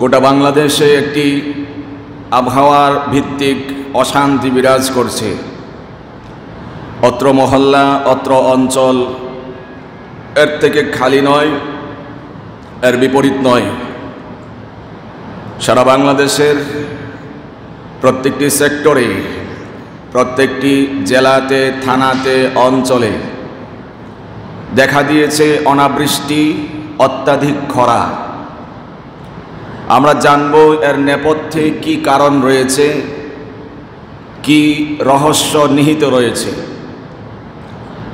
গোটা বাংলাদেশে একটি আবহাওয়ার ভিত্তিক অশান্তি বিরাজ করছে। অত্র মহল্লা, অত্র অঞ্চল এর থেকে খালি নয়, এর বিপরীত নয়। সারা বাংলাদেশের প্রত্যেকটি সেক্টরে, প্রত্যেকটি জেলাতে, থানাতে, অঞ্চলে দেখা দিয়েছে অনাবৃষ্টি, অত্যাধিক খরা। আমরা জানব এর নেপথ্যে কি কারণ রয়েছে, কি রহস্য নিহিত রয়েছে।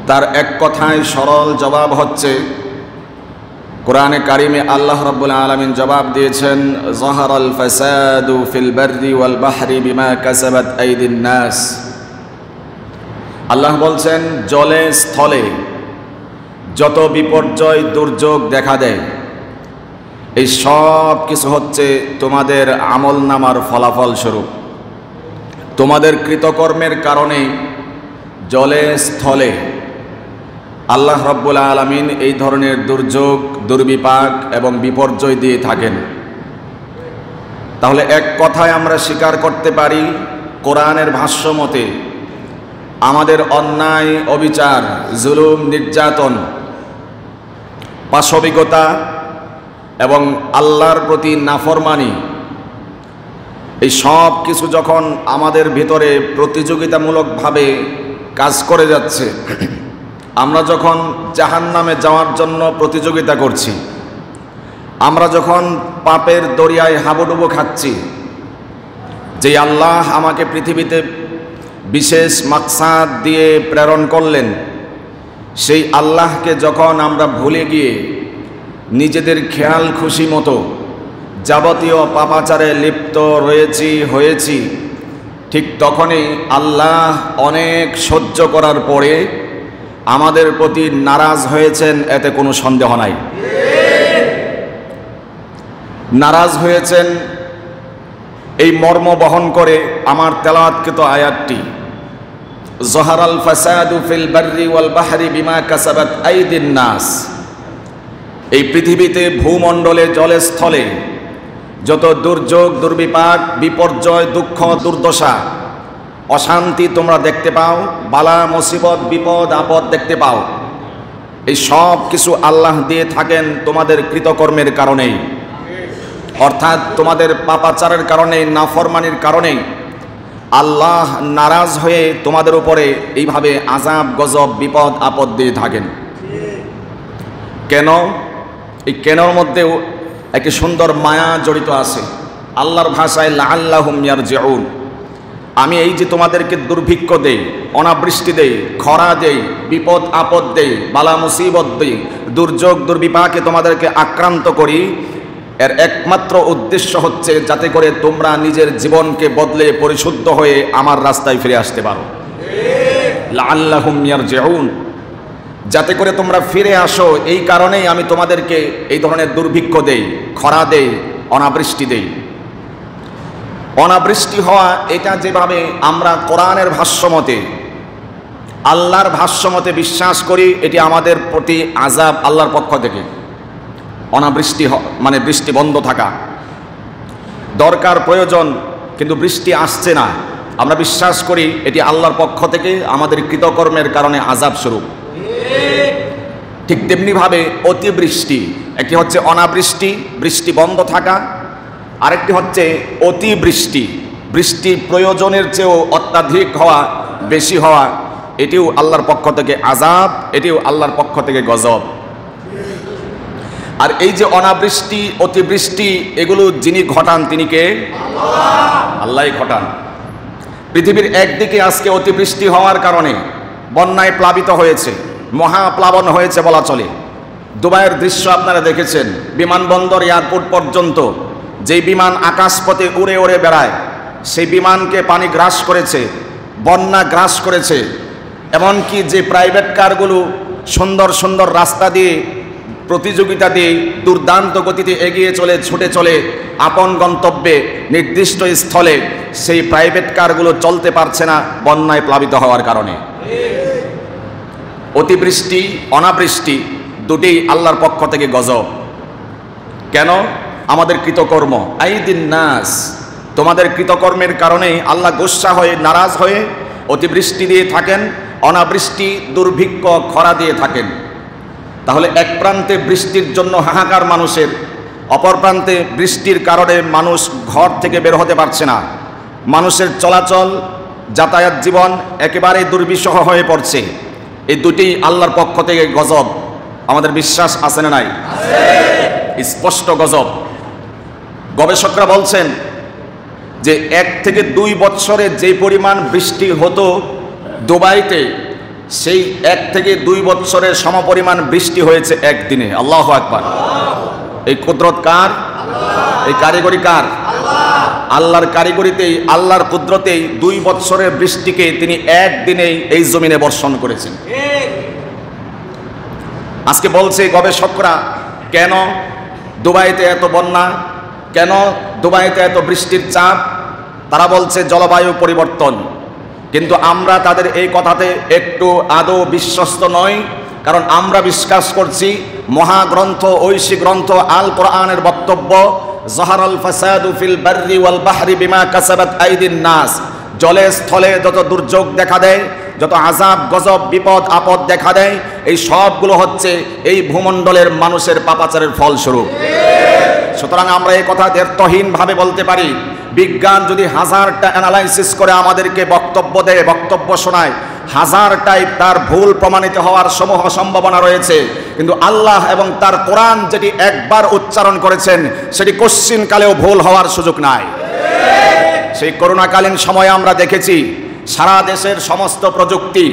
তার এক কথায় সরল জবাব হচ্ছে, কোরআনে কারিমে আল্লাহ রাব্বুল আলামিন জবাব দিয়েছেন, যাহারাল ফাসাদু ফিল বাররি ওয়াল বাহরি বিমা কাসাবাত আইদিন নাস। আল্লাহ বলছেন, জলে স্থলে যত বিপর্যয় দুর্যোগ দেখা দেয়, এই সব কিছু হচ্ছে তোমাদের আমলনামার ফলাফল স্বরূপ। তোমাদের কৃতকর্মের কারণে জলে স্থলে আল্লাহ রাব্বুল আলামিন এই ধরনের দুর্যোগ, দুর্বিপাক এবং বিপর্যয় দিয়ে থাকেন। তাহলে এক কথায় আমরা স্বীকার করতে পারি, কোরআনের ভাষ্য মতে আমাদের অন্যায়, অবিচার, জুলুম, নির্যাতন, পাশবিকতা এবং আল্লাহর প্রতি নাফরমানি, এই সব কিছু যখন আমাদের ভিতরে প্রতিযোগিতামূলকভাবে কাজ করে যাচ্ছে, আমরা যখন জাহান্নামে যাওয়ার জন্য প্রতিযোগিতা করছি, আমরা যখন পাপের দরিয়ায় হাবুডুবু খাচ্ছি, যে আল্লাহ আমাকে পৃথিবীতে বিশেষ মাকসাদ দিয়ে প্রেরণ করলেন, সেই আল্লাহকে যখন আমরা ভুলে গিয়ে নিজেদের খেয়াল খুশি মতো যাবতীয় পাপাচারে লিপ্ত হয়েছি, ঠিক তখনই আল্লাহ অনেক সহ্য করার পরে আমাদের প্রতি নারাজ হয়েছেন, এতে কোনো সন্দেহ নাই। নারাজ হয়েছেন এই মর্ম বহন করে আমার তেলাওয়াতকৃত আয়াতটি, যাহারাল ফাসাদু ফিল বাররি ওয়াল বাহরি বিমা কাসাবাত আইদিন নাস। এই পৃথিবীতে, ভূমণ্ডলে, জলে, স্থলে যত দুর্যোগ, দুর্বিপাক, বিপর্যয়, দুঃখ, দুর্দশা, অশান্তি তোমরা দেখতে পাও, বালা মুসিবত, বিপদ আপদ দেখতে পাও, এই সব কিছু আল্লাহ দিয়ে থাকেন তোমাদের কৃতকর্মের কারণেই, অর্থাৎ তোমাদের পাপাচারের কারণে, নাফরমানির কারণে আল্লাহ নারাজ হয়ে তোমাদের উপরে এইভাবে আযাব, গজব, বিপদ আপদ দিয়ে থাকেন। কেন? এই কেনর মধ্যেও একটি সুন্দর মায়া জড়িত আছে। আল্লাহর ভাষায় লাআল্লাহুম ইয়ারজিউন। আমি এই যে তোমাদেরকে দুর্ভিক্ষ দেই, অনাবৃষ্টি দেই, খরা দেই, বিপদ আপদ দেই, বালা মুসিবত দেই, দুর্যোগ দুর্বিপাকে তোমাদেরকে আক্রান্ত করি, এর একমাত্র উদ্দেশ্য হচ্ছে যাতে করে তোমরা নিজের জীবনকে বদলে পরিশুদ্ধ হয়ে আমার রাস্তায় ফিরে আসতে পারো। লাআল্লাহুম ইয়ারজিউন, যাতে করে তোমরা ফিরে আসো, এই কারণেই আমি তোমাদেরকে এই ধরনের দুর্ভিক্ষ দেই, খরা দেই, অনাবৃষ্টি দেই। অনাবৃষ্টি হওয়া, এটা যেভাবে আমরা কোরআনের ভাষ্যমতে, আল্লাহর ভাষ্যমতে বিশ্বাস করি, এটি আমাদের প্রতি আযাব আল্লাহর পক্ষ থেকে। অনাবৃষ্টি মানে বৃষ্টি বন্ধ থাকা, দরকার প্রয়োজন কিন্তু বৃষ্টি আসছে না, আমরা বিশ্বাস করি এটি আল্লাহর পক্ষ থেকে আমাদের কৃতকর্মের কারণে আযাব স্বরূপ। ঠিক তেমনিভাবে অতিবৃষ্টি, একটি হচ্ছে অনাবৃষ্টি, বৃষ্টি বন্ধ থাকা, আরেকটি হচ্ছে অতিবৃষ্টি, বৃষ্টি প্রয়োজনের চেয়েও অত্যাধিক হওয়া, বেশি হওয়া, এটিও আল্লাহর পক্ষ থেকে আযাব, এটিও আল্লাহর পক্ষ থেকে গজব। আর এই যে অনাবৃষ্টি, অতিবৃষ্টি, এগুলো যিনি ঘটান তিনি কে? আল্লাহই ঘটান। পৃথিবীর একদিকে আজকে অতিবৃষ্টি হওয়ার কারণে বন্যায় প্লাবিত হয়েছে, মহাপ্লাবন হয়েছে বলা চলে। দুবাইয়ের দৃশ্য আপনারা দেখেছেন, বিমানবন্দর, এয়ারপোর্ট পর্যন্ত যেই বিমান আকাশপথে উড়ে উড়ে বেড়ায়, সেই বিমানকে পানি গ্রাস করেছে, বন্যা গ্রাস করেছে। এমনকি যে প্রাইভেট কারগুলো সুন্দর সুন্দর রাস্তা দিয়ে, প্রতিযোগিতা দিয়ে দুর্দান্ত গতিতে এগিয়ে চলে, ছুটে চলে আপন গন্তব্যে, নির্দিষ্ট স্থলে, সেই প্রাইভেট কারগুলো চলতে পারছে না বন্যায় প্লাবিত হওয়ার কারণে। অতিবৃষ্টি, অনাবৃষ্টি দুটি আল্লাহর পক্ষ থেকে গজব। কেন? আমাদের কৃতকর্ম, আইদিন নাস, তোমাদের কৃতকর্মের কারণেই আল্লাহ গোস্বা হয়ে নারাজ হয়ে অতিবৃষ্টি দিয়ে থাকেন, অনাবৃষ্টি দুর্ভিক্ষ খরা দিয়ে থাকেন। তাহলে এক প্রান্তে বৃষ্টির জন্য হাহাকার মানুষের, অপর প্রান্তে বৃষ্টির কারণে মানুষ ঘর থেকে বের হতে পারছে না, মানুষের চলাচল যাতায়াত জীবন একেবারে দুর্বিষহ হয়ে পড়ছে। এই দুটি আল্লাহর পক্ষ থেকে গজব। আমাদের বিশ্বাস আছে না নাই? স্পষ্ট গজব। গবেষকরা বলছেন যে 1 থেকে 2 বছরে যে পরিমাণ বৃষ্টি হতো দুবাইতে, সেই 1 থেকে 2 বছরের সমপরিমাণ বৃষ্টি হয়েছে একদিনে। আল্লাহু আকবার। এই কুদরত কার? এই কারিগরি কার? আল্লাহর কারিগরিতেই, আল্লাহর কুদরতেই 2 বছরের বৃষ্টিকে তিনি একদিনেই এই জমিনে বর্ষণ করেছেন। আজকে বলছে গবেষকরা, কেন দুবাইতে এত বন্যা, কেন দুবাইতে এত বৃষ্টির চাপ? তারা বলছে জলবায়ু পরিবর্তন। কিন্তু আমরা তাদের এই কথাতে একটু আদৌ বিশ্বস্ত নই, কারণ আমরা বিশ্বাস করছি মহাগ্রন্থ, ঐশী গ্রন্থ আল কোরআনের বক্তব্য, যাহারাল ফাসাদু ফিল বাররি ওয়াল বাহরি বিমা কাসাবাত আইদিন নাস। জলে স্থলে যত দুর্যোগ দেখা দেয়, যত আযাব গজব বিপদ আপদ দেখা দেয়, এই সবগুলো হচ্ছে এই ভূমণ্ডলের মানুষের পাপাচারের ফলস্বরূপ। সুতরাং আমরা এই কথা দ্ব্যর্থহীনভাবে বলতে পারি, বিজ্ঞান যদি 1000টা অ্যানালাইসিস করে আমাদেরকে বক্তব্য দেয়, বক্তব্য শোনায়, 1000টাই তার ভুল প্রমাণিত হওয়ার সমূহ সম্ভাবনা রয়েছে। কিন্তু আল্লাহ এবং তার কোরআন যেটি একবার উচ্চারণ করেছেন, সেটি কোশ্চিনকালেও ভুল হওয়ার সুযোগ নাই। সেই করোনাকালীন সময়ে আমরা দেখেছি সারা দেশের সমস্ত প্রযুক্তি,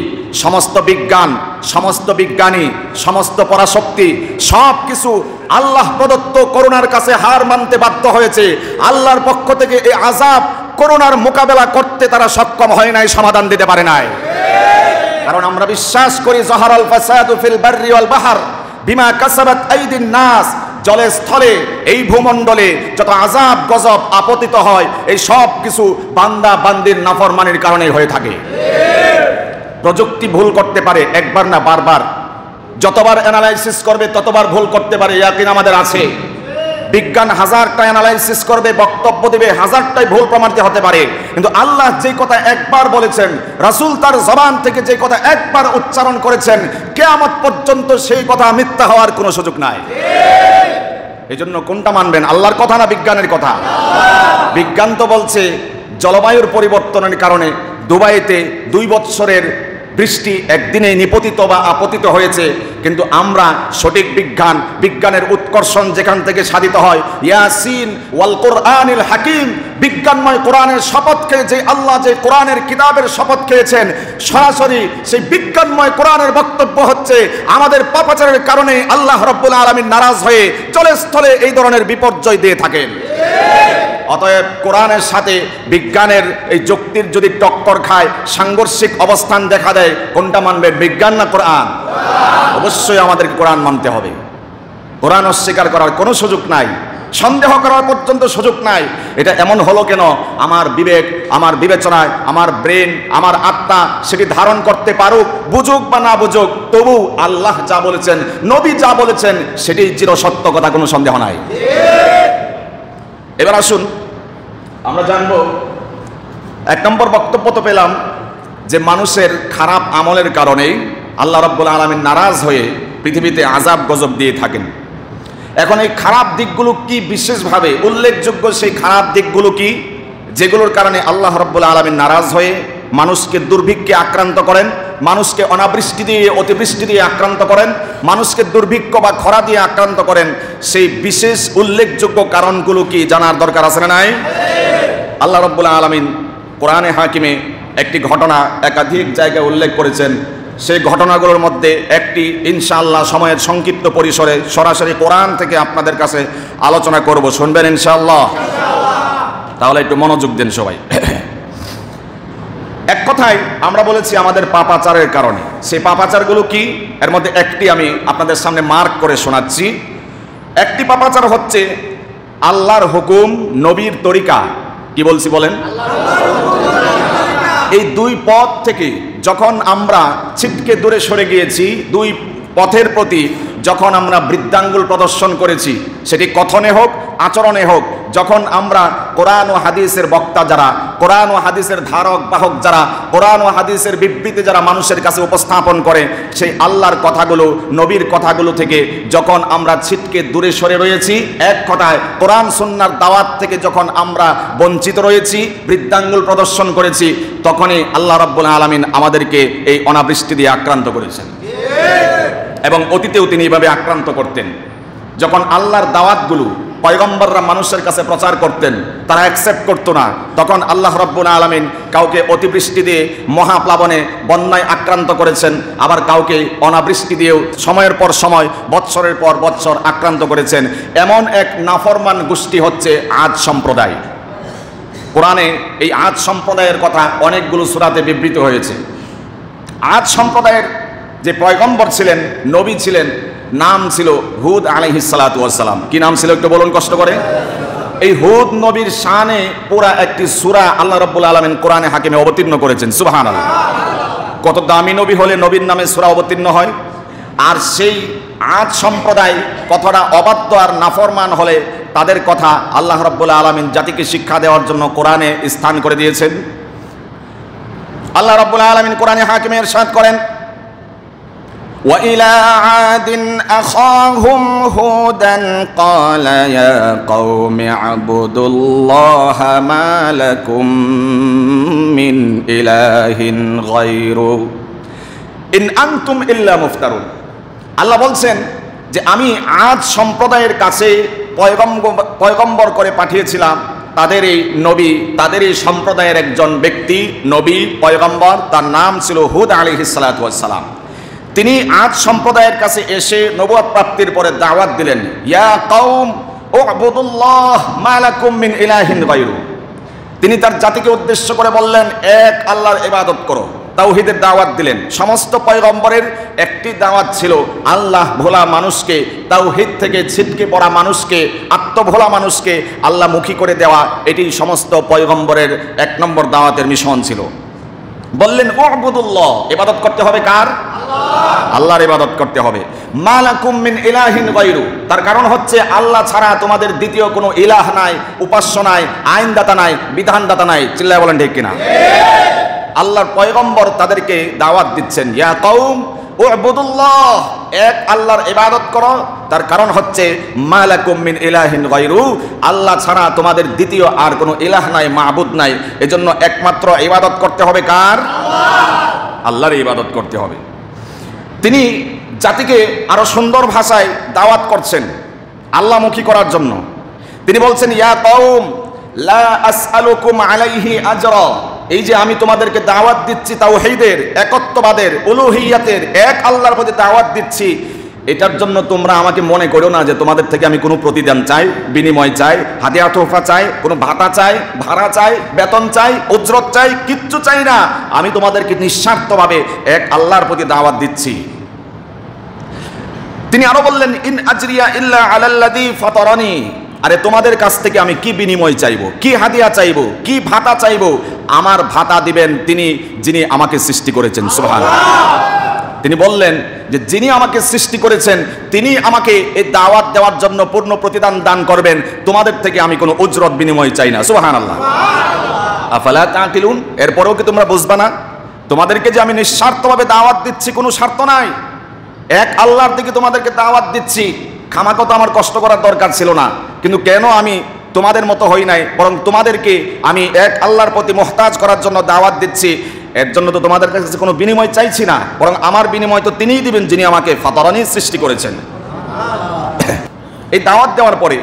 সমস্ত বিজ্ঞান, সমস্ত বিজ্ঞানী, সমস্ত পরাশক্তি সব কিছু আল্লাহ প্রদত্ত করোনার কাছে হার মানতে বাধ্য হয়েছে। আল্লাহর পক্ষ থেকে এই আযাব করোনার মোকাবেলা করতে তারা সক্ষম হয় নাই, সমাধান দিতে পারে নাই। কারণ আমরা বিশ্বাস করি যাহারাল ফাসাদু ফিল বাররি ওয়াল বাহর বিমা কাসাবাত আইদিন নাস। জলে স্থলে এই ভূমণ্ডলে যত আযাব গজব আপতিত হয়, এই সব কিছু বান্দা বান্দির নাফরমানির কারণে হয়ে থাকে। প্রযুক্তি ভুল করতে পারে, একবার না বারবার। যতবার অ্যানালাইসিস করবে ততবার ভুল করতে পারে, ইয়াকিন আমাদের আছে। বিজ্ঞান 1000টা অ্যানালাইসিস করবে, বক্তব্য দেবে, 1000টাই ভুল প্রমাণিত হতে পারে। কিন্তু আল্লাহ যে কথা একবার বলেছেন, রাসূল তার জবান থেকে যে কথা একবার উচ্চারণ করেছেন, কিয়ামত পর্যন্ত সেই কথা মিথ্যা হওয়ার কোনো সুযোগ নাই। এই জন্য কোনটা মানবেন, আল্লাহর কথা না বিজ্ঞানের কথা? বিজ্ঞান তো বলছে জলবায়ুর পরিবর্তনের কারণে দুবাইতে 2 বছরের বৃষ্টি একদিনে নিপতিত বা আপতিত হয়েছে। কিন্তু আমরা সঠিক বিজ্ঞান, বিজ্ঞানের উৎকর্ষণ যেখান থেকে সাধিত হয়, ইয়াসিন ওয়াল কোরআনিল হাকিম, বিজ্ঞানময় কোরআনের শপথ খেয়ে যে আল্লাহ যে কোরআনের কিতাবের শপথ খেয়েছেন, সরাসরি সেই বিজ্ঞানময় কোরআনের বক্তব্য হচ্ছে আমাদের পাপাচারের কারণে আল্লাহ রাব্বুল আলামিন নারাজ হয়ে জলে স্থলে এই ধরনের বিপর্যয় দিয়ে থাকেন। অতএব কোরআনের সাথে বিজ্ঞানের এই যুক্তির যদি টক্কর খায়, সাংঘর্ষিক অবস্থান দেখা দেয়, কোনটা মানবেন, বিজ্ঞান না কোরআন? অবশ্যই আমাদের কোরআন মানতে হবে। কোরআন অস্বীকার করার কোনো সুযোগ নাই, সন্দেহ করার পর্যন্ত সুযোগ নাই। এটা এমন হলো কেন? আমার বিবেক, আমার বিবেচনায়, আমার ব্রেন, আমার আত্মা সেটি ধারণ করতে পারুক, বুঝুক বা না বুঝুক, তবু আল্লাহ যা বলেছেন, নবী যা বলেছেন, সেটি চিরসত্য কথা, কোনো সন্দেহ নাই। এবার আসুন আমরা জানব, 1 নম্বর বক্তব্য তো পেলাম যে মানুষের খারাপ আমলের কারণেই আল্লাহ রাব্বুল আলামিন নারাজ হয়ে পৃথিবীতে আযাব গজব দিয়ে থাকেন। এখন এই খারাপ দিকগুলো কি বিশেষভাবে উল্লেখযোগ্য? সেই খারাপ দিকগুলো কি যেগুলোর কারণে আল্লাহ রাব্বুল আলামিন নারাজ হয়ে মানুষকে দুর্ভিক্ষে আক্রান্ত করেন, মানুষকে অনাবৃষ্টি দিয়ে অতিবৃষ্টি দিয়ে আক্রান্ত করেন, মানুষকে দুর্ভিক্ষ বা খরা দিয়ে আক্রান্ত করেন? সেই বিশেষ উল্লেখযোগ্য কারণগুলো কি জানার দরকার আছে না নাই? আল্লাহ রাব্বুল আলামিন কোরআনে হাকিমে একটি ঘটনা একাধিক জায়গায় উল্লেখ করেছেন। সেই ঘটনাগুলোর মধ্যে একটি ইনশাআল্লাহ সময়ের সংক্ষিপ্ত পরিসরে সরাসরি কোরআন থেকে আপনাদের কাছে আলোচনা করব, শুনবেন ইনশাআল্লাহ? তাহলে একটু মনোযোগ দেন সবাই। এক কথায় আমরা বলেছি আমাদের পাপাচারের কারণে। সেই পাপাচারগুলো কি? এর মধ্যে একটি আমি আপনাদের সামনে মার্ক করে শোনাচ্ছি। একটি পাপাচার হচ্ছে আল্লাহর হুকুম, নবীর তরিকা। কি বলছি বলেন? এই 2 পথ থেকে যখন আমরা ছিটকে দূরে সরে গিয়েছি, 2 পথের প্রতি যখন আমরা বৃদ্ধাঙ্গুল প্রদর্শন করেছি, সেটি কথনে হোক আচরণে হোক, যখন আমরা কোরআন ও হাদিসের বক্তা যারা, কোরআন ও হাদিসের ধারক বাহক যারা, কোরআন ও হাদিসের বিবৃতি যারা মানুষের কাছে উপস্থাপন করে, সেই আল্লাহর কথাগুলো, নবীর কথাগুলো থেকে যখন আমরা ছিটকে দূরে সরে রয়েছি, এক কথায় কোরআন সুন্নাহর দাওয়াত থেকে যখন আমরা বঞ্চিত রয়েছি, বৃদ্ধাঙ্গুল প্রদর্শন করেছি, তখনই আল্লাহ রাব্বুল আলামিন আমাদেরকে এই অনাবৃষ্টি দিয়ে আক্রান্ত করেছেন। এবং অতীতেও তিনি এইভাবে আক্রান্ত করতেন। যখন আল্লাহর দাওয়াতগুলো পয়গম্বররা মানুষের কাছে প্রচার করতেন, তারা অ্যাকসেপ্ট করতো না, তখন আল্লাহ রাব্বুল আলামিন কাউকে অতিবৃষ্টি দিয়ে মহাপ্লাবনে বন্যায় আক্রান্ত করেছেন, আবার কাউকে অনাবৃষ্টি দিয়েও সময়ের পর সময়, বৎসরের পর বৎসর আক্রান্ত করেছেন। এমন এক নাফরমান গোষ্ঠী হচ্ছে আদ সম্প্রদায়। কোরআনে এই আদ সম্প্রদায়ের কথা অনেকগুলো সূরাতে বিবৃত হয়েছে। আদ সম্প্রদায়ের যে পয়গম্বর ছিলেন, নবী ছিলেন, নাম ছিল হুদ আলাইহিস সালাতু ওয়াস সালাম। কি নাম ছিল একটু বলুন কষ্ট করে? এই হুদ নবীর শানে পুরা একটি সূরা আল্লাহ রাব্বুল আলামিন কোরআনে হাকিমে অবতীর্ণ করেছেন। সুবহানাল্লাহ। কত দামি নবী হলে নবীর নামে সূরা অবতীর্ণ হয়। আর সেই আদ সম্প্রদায় কতটা অবাধ্য আর নাফরমান হলে তাদের কথা আল্লাহ রাব্বুল আলামিন জাতিকে শিক্ষা দেওয়ার জন্য কোরআনে স্থান করে দিয়েছেন। আল্লাহ রাব্বুল আলামিন কোরআনে হাকিমে ইরশাদ করেন, وَإِلَى عَادٍ أَخَاهُمْ هُودًا قَالَ يَا قَوْمِ اعْبُدُوا اللَّهَ مَا لَكُمْ مِنْ إِلَٰهٍ غَيْرُهُ إِنْ أَنْتُمْ إِلَّا مُفْتَرُونَ। আল্লাহ বলছেন যে আমি আদ সম্প্রদায়ের কাছে পয়গম্বর করে পাঠিয়েছিলাম তাদের এই নবী, তাদের এই সম্প্রদায়ের একজন ব্যক্তি, নবী, পয়গম্বর, তার নাম ছিল হুদ আলাইহিস সালাতু ওয়াস সালাম। তিনি আদ সম্প্রদায়ের কাছে এসে নবুয়ত প্রাপ্তির পরে দাওয়াত দিলেন, ইয়া কওম উবুদুল্লাহ মা লাকুম মিন ইলাহিন গায়রু। তিনি তার জাতিকে উদ্দেশ্য করে বললেন, এক আল্লাহর ইবাদত করো, তাওহীদের দাওয়াত দিলেন। সমস্ত পয়গম্বরের একটি দাওয়াত ছিল আল্লাহ ভোলা মানুষকে, তাওহীদ থেকে ছিটকে পড়া মানুষকে, আত্মভোলা মানুষকে আল্লাহমুখী করে দেওয়া। এটি সমস্ত পয়গম্বরের এক নম্বর দাওয়াতের মিশন ছিল। বললেন উবুদুল্লাহ, ইবাদত করতে হবে কার? আল্লাহর ইবাদত করতে হবে। মা লাকুম মিন ইলাহিন গায়রু, তার কারণ হচ্ছে আল্লাহ ছাড়া তোমাদের দ্বিতীয় কোনো ইলাহ নাই, উপাস্য নাই, আইনদাতা নাই, বিধানদাতা নাই। চিল্লায় বলেন ঠিক কিনা? আল্লাহর পয়গম্বর তাদেরকে দাওয়াত দিচ্ছেন, ইয়া কওম উবুদুল্লাহ, এক আল্লাহর ইবাদত করো। তার কারণ হচ্ছে মা লাকুম মিন ইলাহিন গায়রু, আল্লাহ ছাড়া তোমাদের দ্বিতীয় আর কোনো ইলাহ নাই, মাবুদ নাই। এজন্য একমাত্র ইবাদত করতে হবে কার? আল্লাহর ইবাদত করতে হবে। তিনি জাতিকে আরো সুন্দর ভাষায় দাওয়াত করছেন আল্লাহমুখী করার জন্য। তিনি বলছেন, ইয়া কওম লা আসআলুকুম আলাইহি আজরা, এই যে আমি তোমাদেরকে দাওয়াত দিচ্ছি তাওহীদের, একত্ববাদের, উলুহিয়াতের, এক আল্লাহর প্রতি দাওয়াত দিচ্ছি, এটার জন্য তোমরা আমাকে মনে করো না যে তোমাদের থেকে আমি কোনো প্রতিদান চাই, বিনিময় চাই, হাদিয়া তোহফা চাই, কোনো ভাতা চাই, ভাড়া চাই, বেতন চাই, উজরত চাই, কিচ্ছু চাই না। আমি তোমাদেরকে নিঃস্বার্থভাবে এক আল্লাহর প্রতি দাওয়াত দিচ্ছি। তিনি আরো বললেন, ইন আজরিয়া ইল্লা আলাল্লাযী ফাতারানি, আরে তোমাদের কাছ থেকে আমি কি বিনিময় চাইবো, কি হাদিয়া চাইবো, কি ভাতা চাইবো? আমার ভাতা দিবেন তিনি যিনি আমাকে সৃষ্টি করেছেন। সুবহানাল্লাহ। তিনি বললেন যে যিনি আমাকে সৃষ্টি করেছেন তিনি আমাকে এই দাওয়াত দেওয়ার জন্য পূর্ণ প্রতিদান দান করবেন, তোমাদের থেকে আমি কোনো উজরত বিনিময় চাই না। সুবহানাল্লাহ। আফালা তাকিলুন, এরপরেও কি তোমরা বুঝবা না? তোমাদেরকে যে আমি নিঃস্বার্থভাবে দাওয়াত দিচ্ছি, কোনো স্বার্থ নাই, এক আল্লাহর দিকে তোমাদেরকে দাওয়াত দিচ্ছি, খামাখা তো আমার কষ্ট করার দরকার ছিল না, কিন্তু কেন আমি তোমাদের মতো হই নাই, বরং তোমাদেরকে আমি এক আল্লাহর প্রতি মুহতাজ করার জন্য দাওয়াত দিচ্ছি। এর জন্য তো তোমাদের কাছে কোনো বিনিময় চাইছি না, বরং আমার বিনিময় তো তিনিই দিবেন যিনি আমাকে ফাতারানি সৃষ্টি করেছেন। এই দাওয়াত দেওয়ার পরে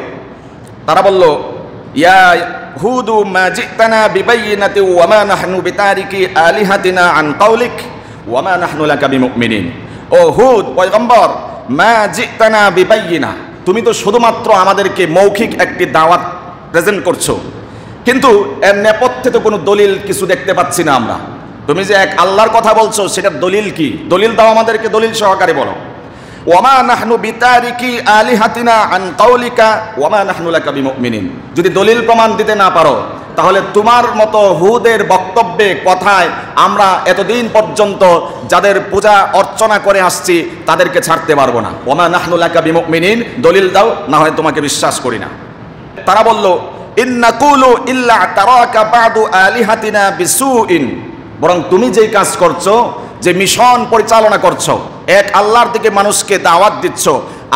তারা বলল, ইয়া হুদু মা জিতানা বিবাইয়িনাতি ওয়া মা নাহনু বিতারিকি আলিহাতিনা আন কাউলিক ওয়া মা নাহনু লাকা বিমুমিনিন। ও হুদ পয়গম্বর, মা জিতানা বিবাইয়িনা, তুমি তো শুধুমাত্র আমাদেরকে মৌখিক একটি দাওয়াত প্রেজেন্ট করছো, কিন্তু এর নেপথ্যে তো কোনো দলিল কিছু দেখতে পাচ্ছি না আমরা। তুমি যে এক আল্লাহর কথা বলছো, সেটার দলিল কি? দলিল দাও আমাদেরকে, দলিল সহকারে বলো। ওয়ামা নাহনু বিতারিকি আলিহাতিনা আন কাউলিকা ওয়ামা নাহনু লাকা বিমুমিনিন। যদি দলিল প্রমাণ দিতে না পারো, তাহলে তোমার মতো হুদের বক্তব্যে, কথায় আমরা এতদিন পর্যন্ত যাদের পূজা অর্চনা করে আসছি তাদেরকে ছাড়তে পারবো না। ওয়ামা নাহনু লাকা বিমুমিনিন, দলিল দাও, না হয় তোমাকে বিশ্বাস করি না। তারা বলল, ইন্নাকুলু ইল্লা তারাকা বাদু আলিহাতিনা বিসুইন, বরং তুমি যেই কাজ করছো, যে মিশন পরিচালনা করছো, এক আল্লাহর দিকে মানুষকে দাওয়াত দিচ্ছ,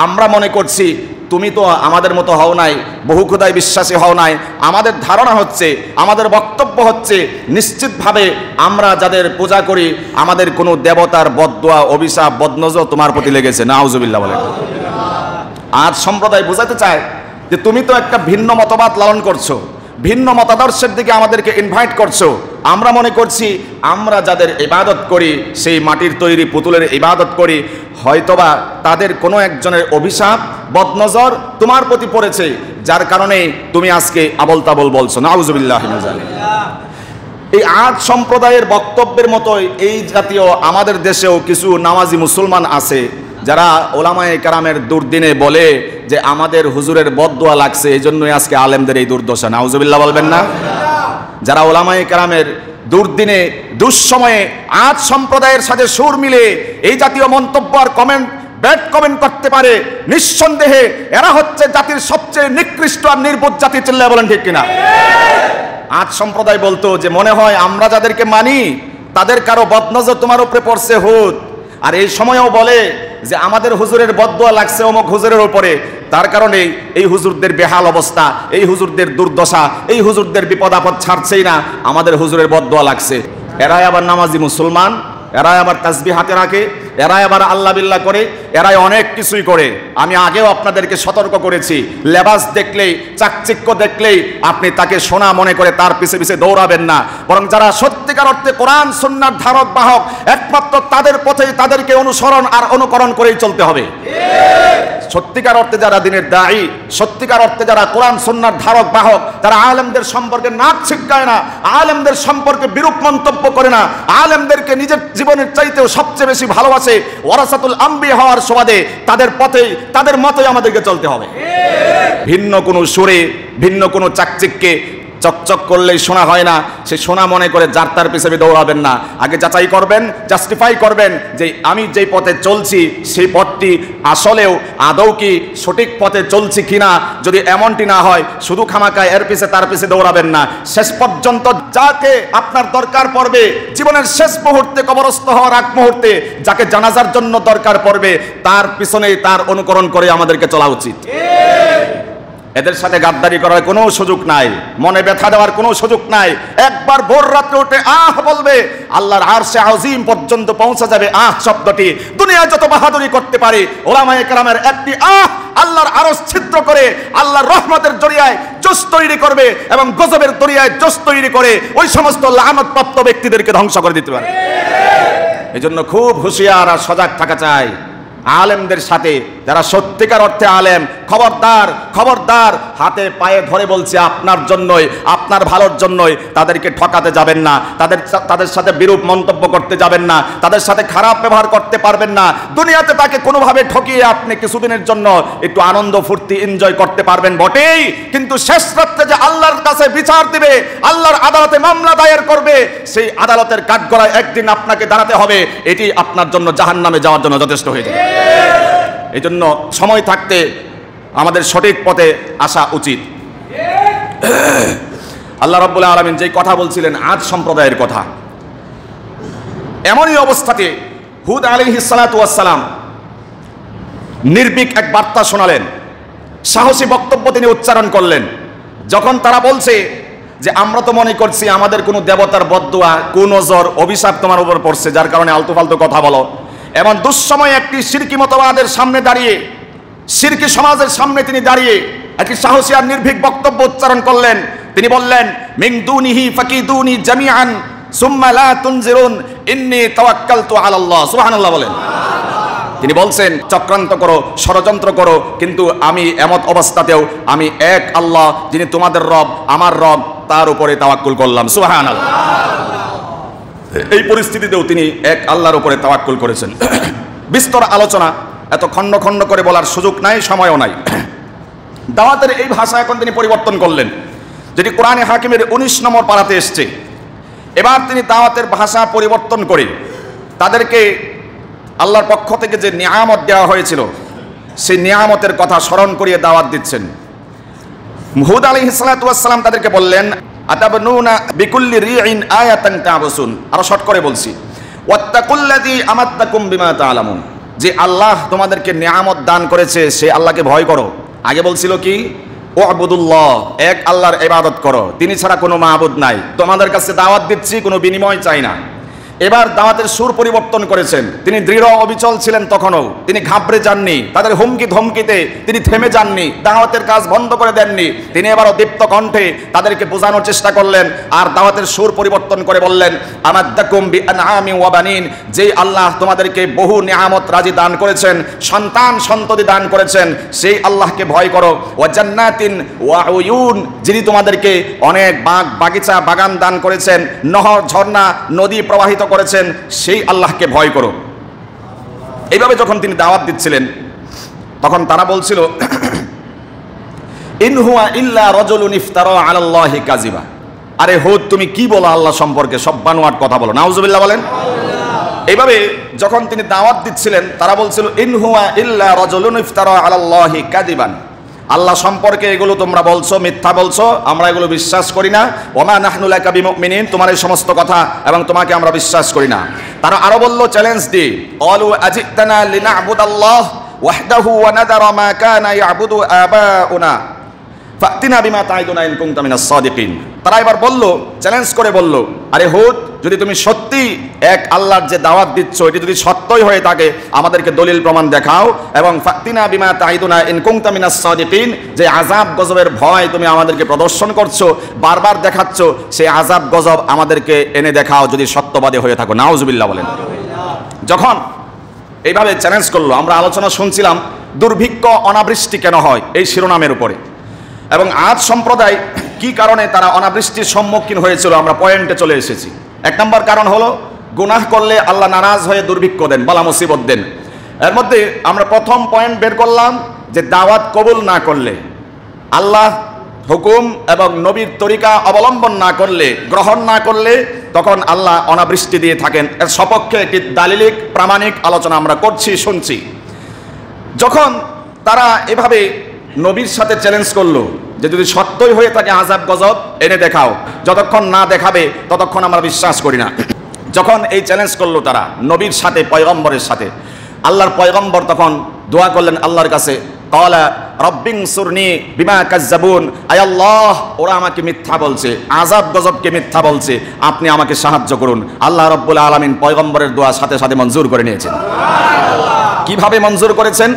আমরা মনে করছি তুমি তো আমাদের মতো হও নাই, বহু খোদায় বিশ্বাসী হও নাই। আমাদের ধারণা হচ্ছে, আমাদের বক্তব্য হচ্ছে, নিশ্চিতভাবে আমরা যাদের পূজা করি আমাদের কোনো দেবতার বদদোয়া, অভিশাপ, বদনজর তোমার প্রতি লেগেছে। নাউজুবিল্লাহ বলে। আজ সম্প্রদায় বোঝাতে চায় যে তুমি তো একটা ভিন্ন মতবাদ লালন করছো, ভিন্ন মতাদর্শের দিকে আমাদেরকে ইনভাইট করছো। আমরা মনে করছি আমরা যাদের ইবাদত করি, সেই মাটির তৈরি পুতুলের ইবাদত করি, হয়তোবা তাদের কোনো একজনের অভিশাপ, বদনজর তোমার প্রতি পড়েছে, যার কারণে তুমি আজকে আবল তাবল বলছো। নাউজুবিল্লাহ। এই আজ সম্প্রদায়ের বক্তব্যের মতোই এই জাতীয় আমাদের দেশেও কিছু নামাজি মুসলমান আছে যারা ওলামায়ে কেরামের দুর্দিনে বলে যে আমাদের হুজুরের বদদোয়া লাগছে, এই জন্যই আজকে আলেমদের এই দুর্দশা। নাউজুবিল্লাহ বলবেন না? যারা ওলামায়ে কেরামের দুর্দিনে, দুঃসময়ে আজ সম্প্রদায়ের সাথে সুর মিলে এই জাতীয় মন্তব্য আর কমেন্ট, ব্যাড কমেন্ট করতে পারে, নিঃসন্দেহে এরা হচ্ছে জাতির সবচেয়ে নিকৃষ্ট আর নির্বোধ জাতি। চিল্লায় বলেন ঠিক কিনা? আজ সম্প্রদায় বলতো যে মনে হয় আমরা যাদেরকে মানি তাদের কারো বদনজর তোমার উপরে পড়ছে হুদ, আর এই সময়েও বলে যে আমাদের হুজুরের বদদোয়া লাগছে অমুক হুজুরের উপরে, তার কারণে এই হুজুরদের বেহাল অবস্থা, এই হুজুরদের দুর্দশা, এই হুজুরদের বিপদ আপদ ছাড়ছেই না, আমাদের হুজুরের বদদোয়া লাগছে। এরাই আবার নামাজি মুসলমান, এরাই আবার তাসবিহ হাতে রাখে, এরাই আবার আল্লাহ বিল্লাহ করে, এরাই অনেক কিছুই করে। আমি আগেও আপনাদেরকে সতর্ক করেছি, লেবাস দেখলেই, চাকচিক্য দেখলেই আপনি তাকে সোনা মনে করে তার পিছে পিছে দৌড়াবেন না, বরং যারা সত্যিকার অর্থে কোরআন সুন্নাহর ধারক বাহক, একমাত্র তাদের পথেই তাদেরকে অনুসরণ আর অনুকরণ করেই চলতে হবে। সত্যিকার অর্থে যারা দিনের দায়ী, সত্যিকার অর্থে যারা কোরআন সুন্নাহর ধারক বাহক, যারা আলেমদের সম্পর্কে নাক ছিটকায় না, আলেমদের সম্পর্কে বিরূপ মন্তব্য করে না, আলেমদেরকে নিজের জীবনের চাইতেও সবচেয়ে বেশি ভালোবাসে, ওয়ারাসাতুল আম্বিয়া হওয়ার সুবাদে তাদের পথেই, তাদের মতোই আমাদেরকে চলতে হবে। ভিন্ন কোনো সুরে, ভিন্ন কোনো চাকচিক্যে চকচক করলেই শোনা হয় না, সে সোনা মনে করে যার তার পিছনে দৌড়াবেন না। আগে যাচাই করবেন, জাস্টিফাই করবেন যে আমি যেই পথে চলছি সেই পথটি আসলেও আদৌ কি সঠিক পথে চলছি কিনা। যদি এমনটি না হয়, শুধু খামাকায় এর পিছে তার পিছে দৌড়াবেন না। শেষ পর্যন্ত যাকে আপনার দরকার পড়বে, জীবনের শেষ মুহূর্তে, কবরস্থ হওয়ার আগ মুহূর্তে যাকে জানাজার জন্য দরকার পড়বে, তার পিছনে তার অনুকরণ করে আমাদেরকে চলা উচিত। এদের সাথে গাদ্দারি করার কোনো সুযোগ নাই, মনে ব্যথা দেওয়ার কোনো সুযোগ নাই। একবার ভোর রাত্রে উঠে আহ বলবে, আল্লাহর আরশে আযীম পর্যন্ত পৌঁছে যাবে আহ শব্দটি। দুনিয়া যত বাহাদুরি করতে পারে, ওলামায়ে কেরামের একটি আহ আল্লাহর আরশ ছিদ্র করে আল্লাহর রহমতের জরিয়ায় জোশ তৈরি করবে এবং গজবের দরিয়ায় জোশ তৈরি করে ওই সমস্ত লানত-প্রাপ্ত ব্যক্তিদেরকে ধ্বংস করে দিতে পারে। এজন্য খুব হুঁশিয়ার আর সজাগ থাকা চাই আলেমদের সাথে, যারা সত্যিকার অর্থে আলেম। খবরদার, খবরদার, হাতে পায়ে ধরে বলছি, আপনার জন্যই, আপনার ভালোর জন্যই তাদেরকে ঠকাতে যাবেন না, তাদের সাথে বিরূপ মন্তব্য করতে যাবেন না, তাদের সাথে খারাপ ব্যবহার করতে পারবেন না। দুনিয়াতে তাকে কোনোভাবে ঠকিয়ে আপনি কিছুদিনের জন্য একটু আনন্দ ফুর্তি এনজয় করতে পারবেন বটেই, কিন্তু শেষ রাত্রে যে আল্লাহর কাছে বিচার দিবে, আল্লাহর আদালতে মামলা দায়ের করবে, সেই আদালতের কাঠগড়ায় একদিন আপনাকে দাঁড়াতে হবে। এটি আপনার জন্য জাহান্নামে যাওয়ার জন্য যথেষ্ট হয়ে যাবে। এই জন্য সময় থাকতে আমাদের সঠিক পথে আসা উচিত। আল্লাহ রাব্বুল আলামিন যেই কথা বলছিলেন আজ সম্প্রদায়ের কথা, এমনই অবস্থাতে হুদ আলাইহিস সালাতু ওয়াস সালাম নির্ভীক এক বার্তা শোনালেন, সাহসী বক্তব্য তিনি উচ্চারণ করলেন। যখন তারা বলছে যে আমরা তো মনে করছি আমাদের কোনো দেবতার বদদোয়া, কুনজর, অভিশাপ তোমার উপর পড়ছে, যার কারণে আলতু ফালতু কথা বলো, এমন দুঃসময়ে একটি শিরকি মতবাদের সামনে দাঁড়িয়ে, শিরকি সমাজের সামনে তিনি দাঁড়িয়ে একটি সাহসী আর নির্ভীক বক্তব্য উচ্চারণ করলেন। তিনি বললেন, মিন দুনিহি ফাকিদুনি জামিআন সুম্মা লা তুনজিরুন ইন্নী তাওয়াক্কালতু আলাল্লাহ। সুবহানাল্লাহ বলেন। তিনি বলছেন, চক্রান্ত করো, ষড়যন্ত্র করো, কিন্তু আমি এমত অবস্থাতেও আমি এক আল্লাহ, যিনি তোমাদের রব, আমার রব, তার উপরে তাওয়াক্কুল করলাম। সুবহানাল্লাহ। এই পরিস্থিতিতেও তিনি এক আল্লাহর উপরে তাওয়াক্কুল করেছেন। বিস্তর আলোচনা, এত খণ্ড খণ্ড করে বলার সুযোগ নাই, সময়ও নাই। দাওয়াতের এই ভাষা এখন তিনি পরিবর্তন করলেন, যেটি কোরআনে হাকিমের 19 নম্বর পারাতে এসছে। এবার তিনি দাওয়াতের ভাষা পরিবর্তন করে তাদেরকে আল্লাহর পক্ষ থেকে যে নিয়ামত দেওয়া হয়েছিল সেই নিয়ামতের কথা স্মরণ করিয়ে দাওয়াত দিচ্ছেন। হুদ আলাইহিস সালাতু ওয়াস সালাম তাদেরকে বললেন, আতাবনুনা বিকুল্লি রিইন আয়াতান তাবসুন। আরো শর্ট করে বলছি, ওয়াত্তাকুল্লাযী আমাদ্দাকুম বিমা তা'লামুন, যে আল্লাহ তোমাদেরকে নিয়ামত দান করেছে সেই আল্লাহকে ভয় করো। আগে বলছিল কি, ওয়াবুদুল্লাহ, এক আল্লাহর ইবাদত করো, তিনি ছাড়া কোনো মাবুদ নাই। তোমাদের কাছে দাওয়াত দিচ্ছি, কোনো বিনিময় চাই না। এবার দাওয়াতের সুর পরিবর্তন করেছেন। তিনি দৃঢ় অবিচল ছিলেন, তখনও তিনি ঘাবড়ে যাননি, তাদের হুমকি ধমকিতে তিনি থেমে যাননি, দাওয়াতের কাজ বন্ধ করে দেননি। তিনি এবারও দীপ্ত কণ্ঠে তাদেরকে বোঝানোর চেষ্টা করলেন, আর দাওয়াতের সুর পরিবর্তন করে বললেন, আমাদ্দাকুম বিআনআমি ওয়া বানিন, যেই আল্লাহ তোমাদেরকে বহু নিয়ামত রাজি দান করেছেন, সন্তান সন্ততি দান করেছেন, সেই আল্লাহকে ভয় করো। ওয়া জান্নাতিন ওয়া উয়ুন, যিনি তোমাদেরকে অনেক বাগ বাগিচা বাগান দান করেছেন, নহর ঝর্ণা নদী প্রবাহিত করেছেন, সেই আল্লাহকে ভয় করো। এইভাবে যখন তিনি দাওয়াত দিচ্ছিলেন, তখন তারা বলছিল, ইন হুয়া ইল্লা রাজুলুন ইফতারা আলাল্লাহি কাযিবা। আরে হুদ, তুমি কি বলো আল্লাহ সম্পর্কে, সব বানোয়াট কথা বলো। নাউজুবিল্লাহ বলেন। এইভাবে যখন তিনি দাওয়াত দিচ্ছিলেন, তারা বলছিল, ইন হুয়া ইল্লা রাজুলুন ইফতারা আলাল্লাহি কাযিবান, আল্লাহ সম্পর্কে এগুলো তোমরা বলছো, মিথ্যা বলছো, আমরা এগুলো বিশ্বাস করি না। ওমা নাহনু লাকা বিমুমিনিন, তোমার এই সমস্ত কথা এবং তোমাকে আমরা বিশ্বাস করি না। তারা আরো বলল চ্যালেঞ্জ দি, ক্বালু আজিতানা লিনা'বুদাল্লাহ ওয়াহদাহু ওয়া নাদারা মা কানা ইয়া'বুদু আবাউনা ফাতিনা বিমা তাইদুনা ইন কুনতা মিনাস সাদিকিন। তারা এবার বলল, চ্যালেঞ্জ করে বলল, আরে হুদ, যদি তুমি সত্যি এক আল্লাহর যে দাওয়াত দিচ্ছ এটি যদি সত্যই হয়ে থাকে, আমাদেরকে দলিল প্রমাণ দেখাও, এবং ফাতিনা বিমা তাইদুনা ইন কুনতা মিনাস সাদিকিন, যে আযাব গজবের ভয় তুমি আমাদেরকে প্রদর্শন করছো, বারবার দেখাচ্ছ, সেই আযাব গজব আমাদেরকে এনে দেখাও যদি সত্যবাদী হয়ে থাকো। নাউজুবিল্লাহ বলেন। যখন এইভাবে চ্যালেঞ্জ করলো, আমরা আলোচনা শুনছিলাম দুর্ভিক্ষ অনাবৃষ্টি কেন হয় এই শিরোনামের উপরে, এবং আজ সম্প্রদায় কি কারণে তারা অনাবৃষ্টির সম্মুখীন হয়েছিল, আমরা পয়েন্টে চলে এসেছি। এক নম্বর কারণ হলো, গুনাহ করলে আল্লাহ নারাজ হয়ে দুর্ভিক্ষ দেন, বালা মুসিবত দেন। এর মধ্যে আমরা প্রথম পয়েন্ট বের করলাম যে দাওয়াত কবুল না করলে, আল্লাহ হুকুম এবং নবীর তরিকা অবলম্বন না করলে, গ্রহণ না করলে, তখন আল্লাহ অনাবৃষ্টি দিয়ে থাকেন। এর সপক্ষে একটি দালিলিক প্রামাণিক আলোচনা আমরা করছি, শুনছি। যখন তারা এভাবে নবীর সাথে চ্যালেঞ্জ করলো যে যদি সত্যই হয়ে থাকে আযাব গজব এনে দেখাও, যতক্ষণ না দেখাবে ততক্ষণ আমরা বিশ্বাস করি না। যখন এই চ্যালেঞ্জ করলো তারা নবীর সাথে, পয়গম্বরের সাথে, আল্লাহর পয়গম্বর তখন দোয়া করলেন আল্লাহর কাছে, ক্বালা রব্বিনসুরনি বিমা কাযযাবুন, আয় আল্লাহ, ওরা আমাকে মিথ্যা বলছে, আযাব গজবকে মিথ্যা বলছে, আপনি আমাকে সাহায্য করুন। আল্লাহ রাব্বুল আলামিন পয়গম্বরের দোয়া সাথে সাথে মঞ্জুর করে নিয়েছেন। কিভাবে মঞ্জুর করেছেন?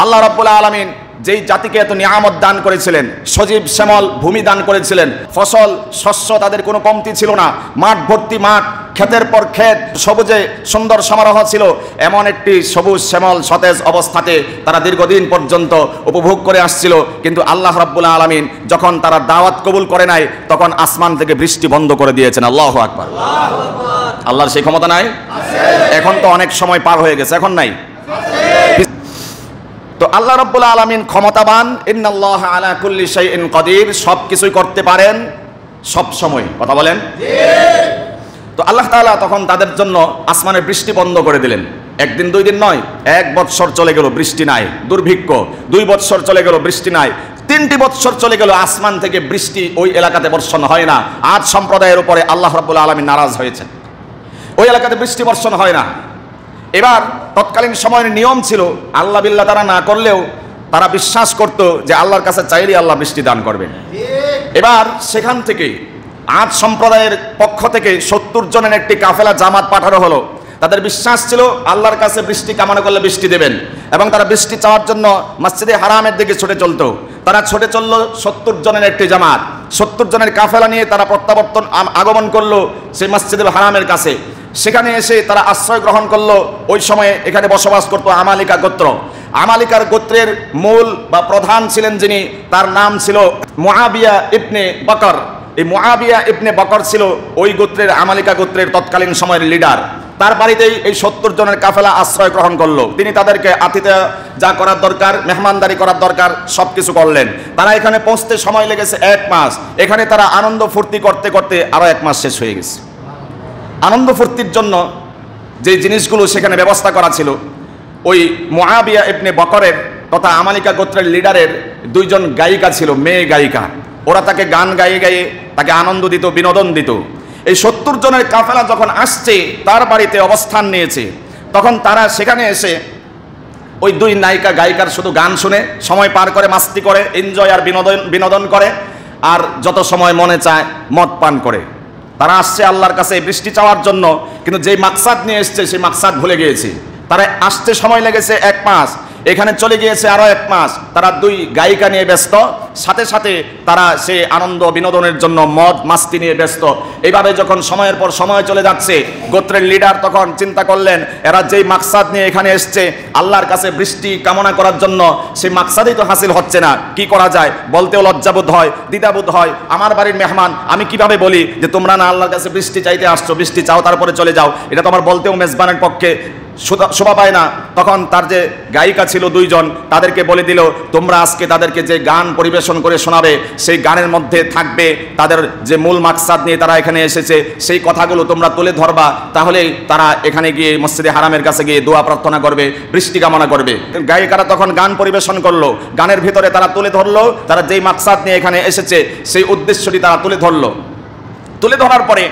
আল্লাহ রাব্বুল আলামিন যেই জাতিকে এত নিয়ামত দান করেছিলেন, সজীব শ্যামল ভূমি দান করেছিলেন, ফসল শস্য তাদের কোনো কমতি ছিল না, মাঠ ভর্তি মাঠ, ক্ষেতের পর ক্ষেত, সবুজে সুন্দর সমারোহ ছিল, এমন একটি সবুজ শ্যামল সতেজ অবস্থাতে তারা দীর্ঘদিন পর্যন্ত উপভোগ করে আসছিল। কিন্তু আল্লাহ রাব্বুল আলামিন যখন তারা দাওয়াত কবুল করে নাই, তখন আসমান থেকে বৃষ্টি বন্ধ করে দিয়েছেন। আল্লাহু আকবার। আল্লাহর সেই ক্ষমতা নাই? এখন তো অনেক সময় পার হয়ে গেছে, এখন নাই। তো আল্লাহ রাব্বুল আলামিন ক্ষমতাবান, ইন্নাল্লাহা আলা কুল্লি শাইইন কাদির, সব কিছুই করতে পারেন সব সময়। কথা বলেন। তো আল্লাহ তাআলা তখন তাদের জন্য আসমানের বৃষ্টি বন্ধ করে দিলেন। একদিন দুই দিন নয়, 1 বৎসর চলে গেল বৃষ্টি নাই, দুর্ভিক্ষ। 2 বৎসর চলে গেল বৃষ্টি নাই। 3টি বৎসর চলে গেল, আসমান থেকে বৃষ্টি ওই এলাকাতে বর্ষণ হয় না। আজ সম্প্রদায়ের উপরে আল্লাহ রাব্বুল আলামিন নারাজ হয়েছেন, ওই এলাকাতে বৃষ্টি বর্ষণ হয় না। এবার তৎকালীন সময়ের নিয়ম ছিল, আল্লাহ বিল্লাহ তারা না করলেও তারা বিশ্বাস করত যে আল্লাহর কাছে চাইলে আল্লাহ বৃষ্টি দান করবেন। এবার সেখান থেকে আজ সম্প্রদায়ের পক্ষ থেকে 70 জনের একটি কাফেলা জামাত পাঠানো হলো। তাদের বিশ্বাস ছিল আল্লাহর কাছে বৃষ্টি কামনা করলে বৃষ্টি দেবেন, এবং তারা বৃষ্টি চাওয়ার জন্য মসজিদে হারামের দিকে ছুটে চলতো। তারা ছুটে চলল 70 জনের একটি জামাত, 70 জনের কাফেলা নিয়ে তারা প্রত্যাবর্তন আগমন করলো সেই মসজিদুল হারামের কাছে। সেখানে এসে তারা আশ্রয় গ্রহণ করলো। ওই সময়ে এখানে বসবাস করতো আমালিকা গোত্র। আমালিকার গোত্রের মূল বা প্রধান ছিলেন যিনি, তার নাম ছিল মুআবিয়া ইবনে বকর। এই মুআবিয়া ইবনে বকর ছিল ওই গোত্রের, আমালিকা গোত্রের তৎকালীন সময়ের লিডার। তার বাড়িতেই এই 70 জনের কাফেলা আশ্রয় গ্রহণ করলো। তিনি তাদেরকে আতিথ্য যা করার দরকার, মেহমানদারি করার দরকার, সব কিছু করলেন। তারা এখানে পৌঁছতে সময় লেগেছে 1 মাস। এখানে তারা আনন্দ ফুর্তি করতে করতে আরো 1 মাস শেষ হয়ে গেছে। আনন্দ ফুর্তির জন্য যে জিনিসগুলো সেখানে ব্যবস্থা করা ছিল, ওই মুআবিয়া ইবনে বকরের তথা আমালিকা গোত্রের লিডারের দুইজন গায়িকা ছিল, মেয়ে গায়িকা। ওরা তাকে গান গাইয়ে গাইয়ে তাকে আনন্দ দিত, বিনোদন দিত। এই 70 জনের কাফেলা যখন আসছে, তার বাড়িতে অবস্থান নিয়েছে, তখন তারা সেখানে এসে ওই দুই নায়িকা গায়িকার শুধু গান শুনে সময় পার করে, মাস্তি করে, এনজয় আর বিনোদন করে, আর যত সময় মনে চায় মদ পান করে। তারা আসছে আল্লাহর কাছে বৃষ্টি চাওয়ার জন্য, কিন্তু যেই মাকসাদ নিয়ে এসছে সেই মাকসাদ ভুলে গিয়েছে। তারা আসতে সময় লেগেছে 1 মাস, এখানে চলে গিয়েছে আরো 1 মাস। তারা দুই গায়িকা নিয়ে ব্যস্ত, সাথে সাথে তারা সে আনন্দ বিনোদনের জন্য মদ মাস্তি নিয়ে ব্যস্ত। এইভাবে যখন সময়ের পর সময় চলে যাচ্ছে, গোত্রের লিডার তখন চিন্তা করলেন, এরা যেই মাকসাদ নিয়ে এখানে এসছে আল্লাহর কাছে বৃষ্টি কামনা করার জন্য, সেই মাকসাদই তো হাসিল হচ্ছে না, কি করা যায়? বলতেও লজ্জাবোধ হয়, দ্বিধাবোধ হয়। আমার বাড়ির মেহমান, আমি কিভাবে বলি যে তোমরা না আল্লাহর কাছে বৃষ্টি চাইতে আসছো, বৃষ্টি চাও তারপরে চলে যাও? এটা তো আমার বলতেও মেজবানের পক্ষে শোভা পায় না। তখন তার যে গায়িকা ছিল 2 জন, তাদেরকে বলে দিল, তোমরা আজকে তাদেরকে যে গান পরিবেশন করে শোনাবে, সেই গানের মধ্যে থাকবে তাদের যে মূল মাকসাদ নিয়ে তারা এখানে এসেছে, সেই কথাগুলো তোমরা তুলে ধরবা। তাহলেই তারা এখানে গিয়ে মসজিদে হারামের কাছে গিয়ে দোয়া প্রার্থনা করবে, বৃষ্টি কামনা করবে। গায়িকারা তখন গান পরিবেশন করলো, গানের ভিতরে তারা তুলে ধরলো তারা যেই মাকসাদ নিয়ে এখানে এসেছে, সেই উদ্দেশ্যটি তারা তুলে ধরলো। তুলে ধরার পরে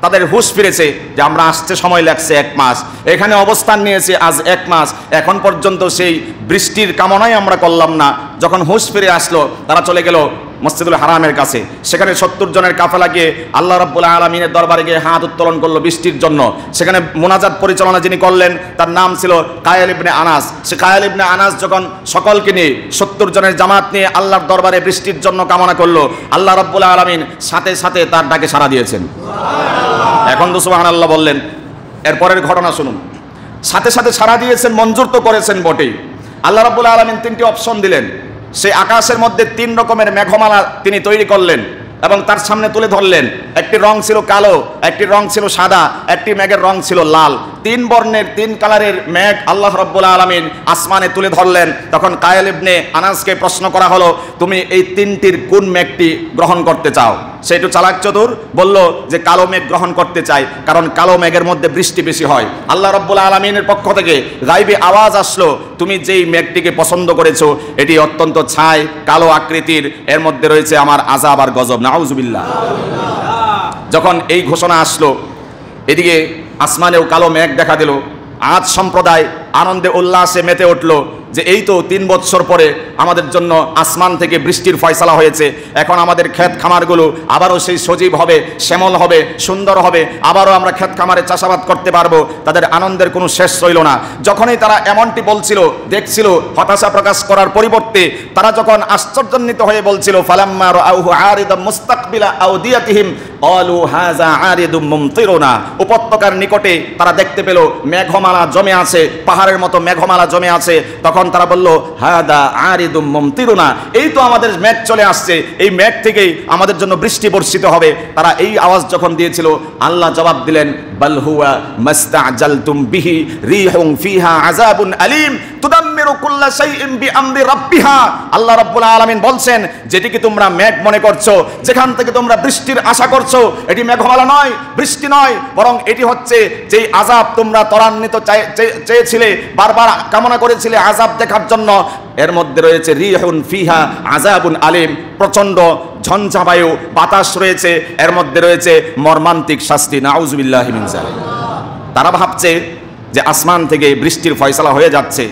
তাদের হুঁশ ফিরেছে যে আমরা আসতে সময় লাগছে 1 মাস, এখানে অবস্থান নিয়েছে আজ 1 মাস, এখন পর্যন্ত সেই বৃষ্টির কামনাই আমরা করলাম না। যখন হুঁশ ফিরে আসলো, তারা চলে গেল মসজিদুল হারামের কাছে। সেখানে 70 জনের কাফেলা গিয়ে আল্লাহ রাব্বুল আলামিনের দরবারে গিয়ে হাত উত্তোলন করলো বৃষ্টির জন্য। সেখানে মোনাজাত পরিচালনা যিনি করলেন তার নাম ছিল কায়েল ইবনে আনাস। সে কায়েল ইবনে আনাস যখন সকলকে নিয়ে 70 জনের জামাত নিয়ে আল্লাহর দরবারে বৃষ্টির জন্য কামনা করলো, আল্লাহ রাব্বুল আলামিন সাথে সাথে তার ডাকে সাড়া দিয়েছেন। এখন তো সুবহানাল্লাহ বললেন। এরপরের ঘটনা শুনুন। সাথে সাথে সাড়া দিয়েছেন, মঞ্জুর তো করেছেন বটেই। আল্লাহ রাব্বুল আলামিন 3টি অপশন দিলেন। সেই আকাশের মধ্যে 3 রকমের মেঘমালা তিনি তৈরি করলেন এবং তার সামনে তুলে ধরলেন। একটি রং ছিল কালো, একটি রং ছিল সাদা, একটি মেঘের রং ছিল লাল। 3 বর্ণের 3 কালারের মেঘ আল্লাহ রাব্বুল আলামিন আসমানে তুলে ধরলেন। তখন কায়েল ইবনে আনাসকে প্রশ্ন করা হলো, তুমি এই 3টির কোন মেঘটি গ্রহণ করতে চাও? সে একটু চালাক চতুর, বলল যে কালো মেঘ গ্রহণ করতে চাই, কারণ কালো মেঘের মধ্যে বৃষ্টি বেশি হয়। আল্লাহ রাব্বুল আলামিনের পক্ষ থেকে গায়বী আওয়াজ আসলো, তুমি যেই মেঘটিকে পছন্দ করেছো এটি অত্যন্ত ছাই, কালো আকৃতির, এর মধ্যে রয়েছে আমার আযাব আর গজব। নাউযুবিল্লাহ। যখন এই ঘোষণা আসলো, এদিকে আসমানেও কালো মেঘ দেখা দিল। আজ সম্প্রদায় আনন্দে উল্লাসে মেতে উঠল যে এই তো 3 বছর পরে আমাদের জন্য আসমান থেকে বৃষ্টির ফয়সালা হয়েছে। এখন আমাদের ক্ষেত খামারগুলো আবারও সেই সজীব হবে, শ্যামল হবে, সুন্দর হবে, আবারও আমরা ক্ষেত খামারে চাষাবাদ করতে পারবো। তাদের আনন্দের কোনো শেষ রইল না। যখনই তারা এমনটি বলছিল, দেখছিল, হতাশা প্রকাশ করার পরিবর্তে তারা যখন আশ্চর্যান্বিত হয়ে বলছিল, ফালাম্মা রাআউহু আরিদাম মুস্তাকবিলা আওদিয়াতিহিম ক্বালু হাযা আরিদুম মুমতিরুনা। উপত্যকার নিকটে তারা দেখতে পেল মেঘমালা জমে আছে, পাহাড়ের মতো মেঘমালা জমে আছে। তখন তারা বলল, হাদা আরিদুম মুমতিরুনা, এই তো আমাদের মেঘ চলে আসছে, এই মেঘ থেকেই আমাদের জন্য বৃষ্টি বর্ষিত হবে। তারা এই আওয়াজ যখন দিয়েছিল, আল্লাহ জবাব দিলেন, বাল হুয়া মাস্তাজালতুম বিহি রিহুম ফিহা আযাবুন আলীম তুদাম্মিরু কুল্লা শাইইন বিআমরি রাব্বিহা। আল্লাহ রাব্বুল আলামিন বলছেন, যেটিকে তোমরা মেঘ মনে করছো, যেখান থেকে তোমরা বৃষ্টির আশা করছো, এটি মেঘমালা নয়, বৃষ্টি নয়, বরং এটি হচ্ছে যেই আযাব তোমরা ত্বরান্বিত চেয়েছিলে, বারবার কামনা করেছিলে আযাব দেখার জন্য, এর মধ্যে রয়েছে রিহুন ফিহা আযাবুন আলীম, প্রচন্ড ঝঞ্ঝা বায়ু বাতাস রয়েছে, এর মধ্যে রয়েছে মর্মান্তিক শাস্তি। নাউযুবিল্লাহি মিন যালিক। তারা ভাবছে যে আসমান থেকে বৃষ্টির ফয়সালা হয়ে যাচ্ছে,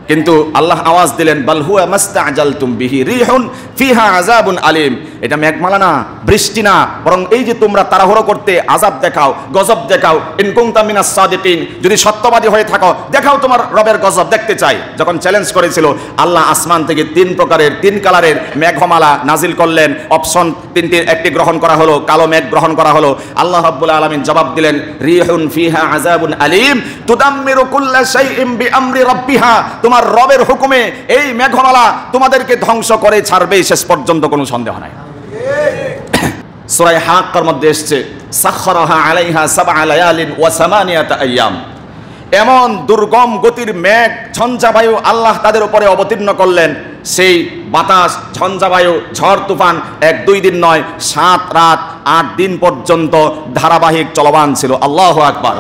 কিন্তু আল্লাহ আওয়াজ দিলেন, বাল হুয়া মাস্তাজালতুম বিহি রিহুন ফিহা আযাবুন আলীম। এটা মেঘমালা না, বৃষ্টি না, বরং এই যে তোমরা তাড়াহুড়ো করতে আযাব দেখাও, গজব দেখাও, ইন কুনতা মিনাস সাদিকিন, যদি সত্যবাদী হয়ে থাকো দেখাও তোমার রবের গজব দেখতে চাই। যখন চ্যালেঞ্জ করেছিল, আল্লাহ আসমান থেকে 3 প্রকারের 3 কালারের মেঘমালা নাজিল করলেন। অপশন 3টির একটি গ্রহণ করা হলো, কালো মেঘ গ্রহণ করা হলো। আল্লাহ রাব্বুল আলামিন জবাব দিলেন, রিহুন ফিহা আযাবুন আলীম তুদাম্মিরু কুল্লা শাইইন বিআমরি রাব্বিহা, তোমার রবের হুকুমে এই মেঘমালা তোমাদেরকে ধ্বংস করে ছাড়বে, শেষ পর্যন্ত কোনো সন্দেহ নাই। সূরা হাক্কার মধ্যে এসেছে, সাখখারাহা আলাইহা সাবআ লায়ালিন ওয়া সামানিয়াতা আইয়াম। এমন দুর্গম গতির মেঘ ঝঞ্ঝাবায়ু আল্লাহ তাদের উপরে অবতীর্ণ করলেন। সেই বাতাস, ঝঞ্ঝাবায়ু, ঝড় তুফান 1-2 দিন নয়, 7 রাত 8 দিন পর্যন্ত ধারাবাহিক চলমান ছিল। আল্লাহু আকবার।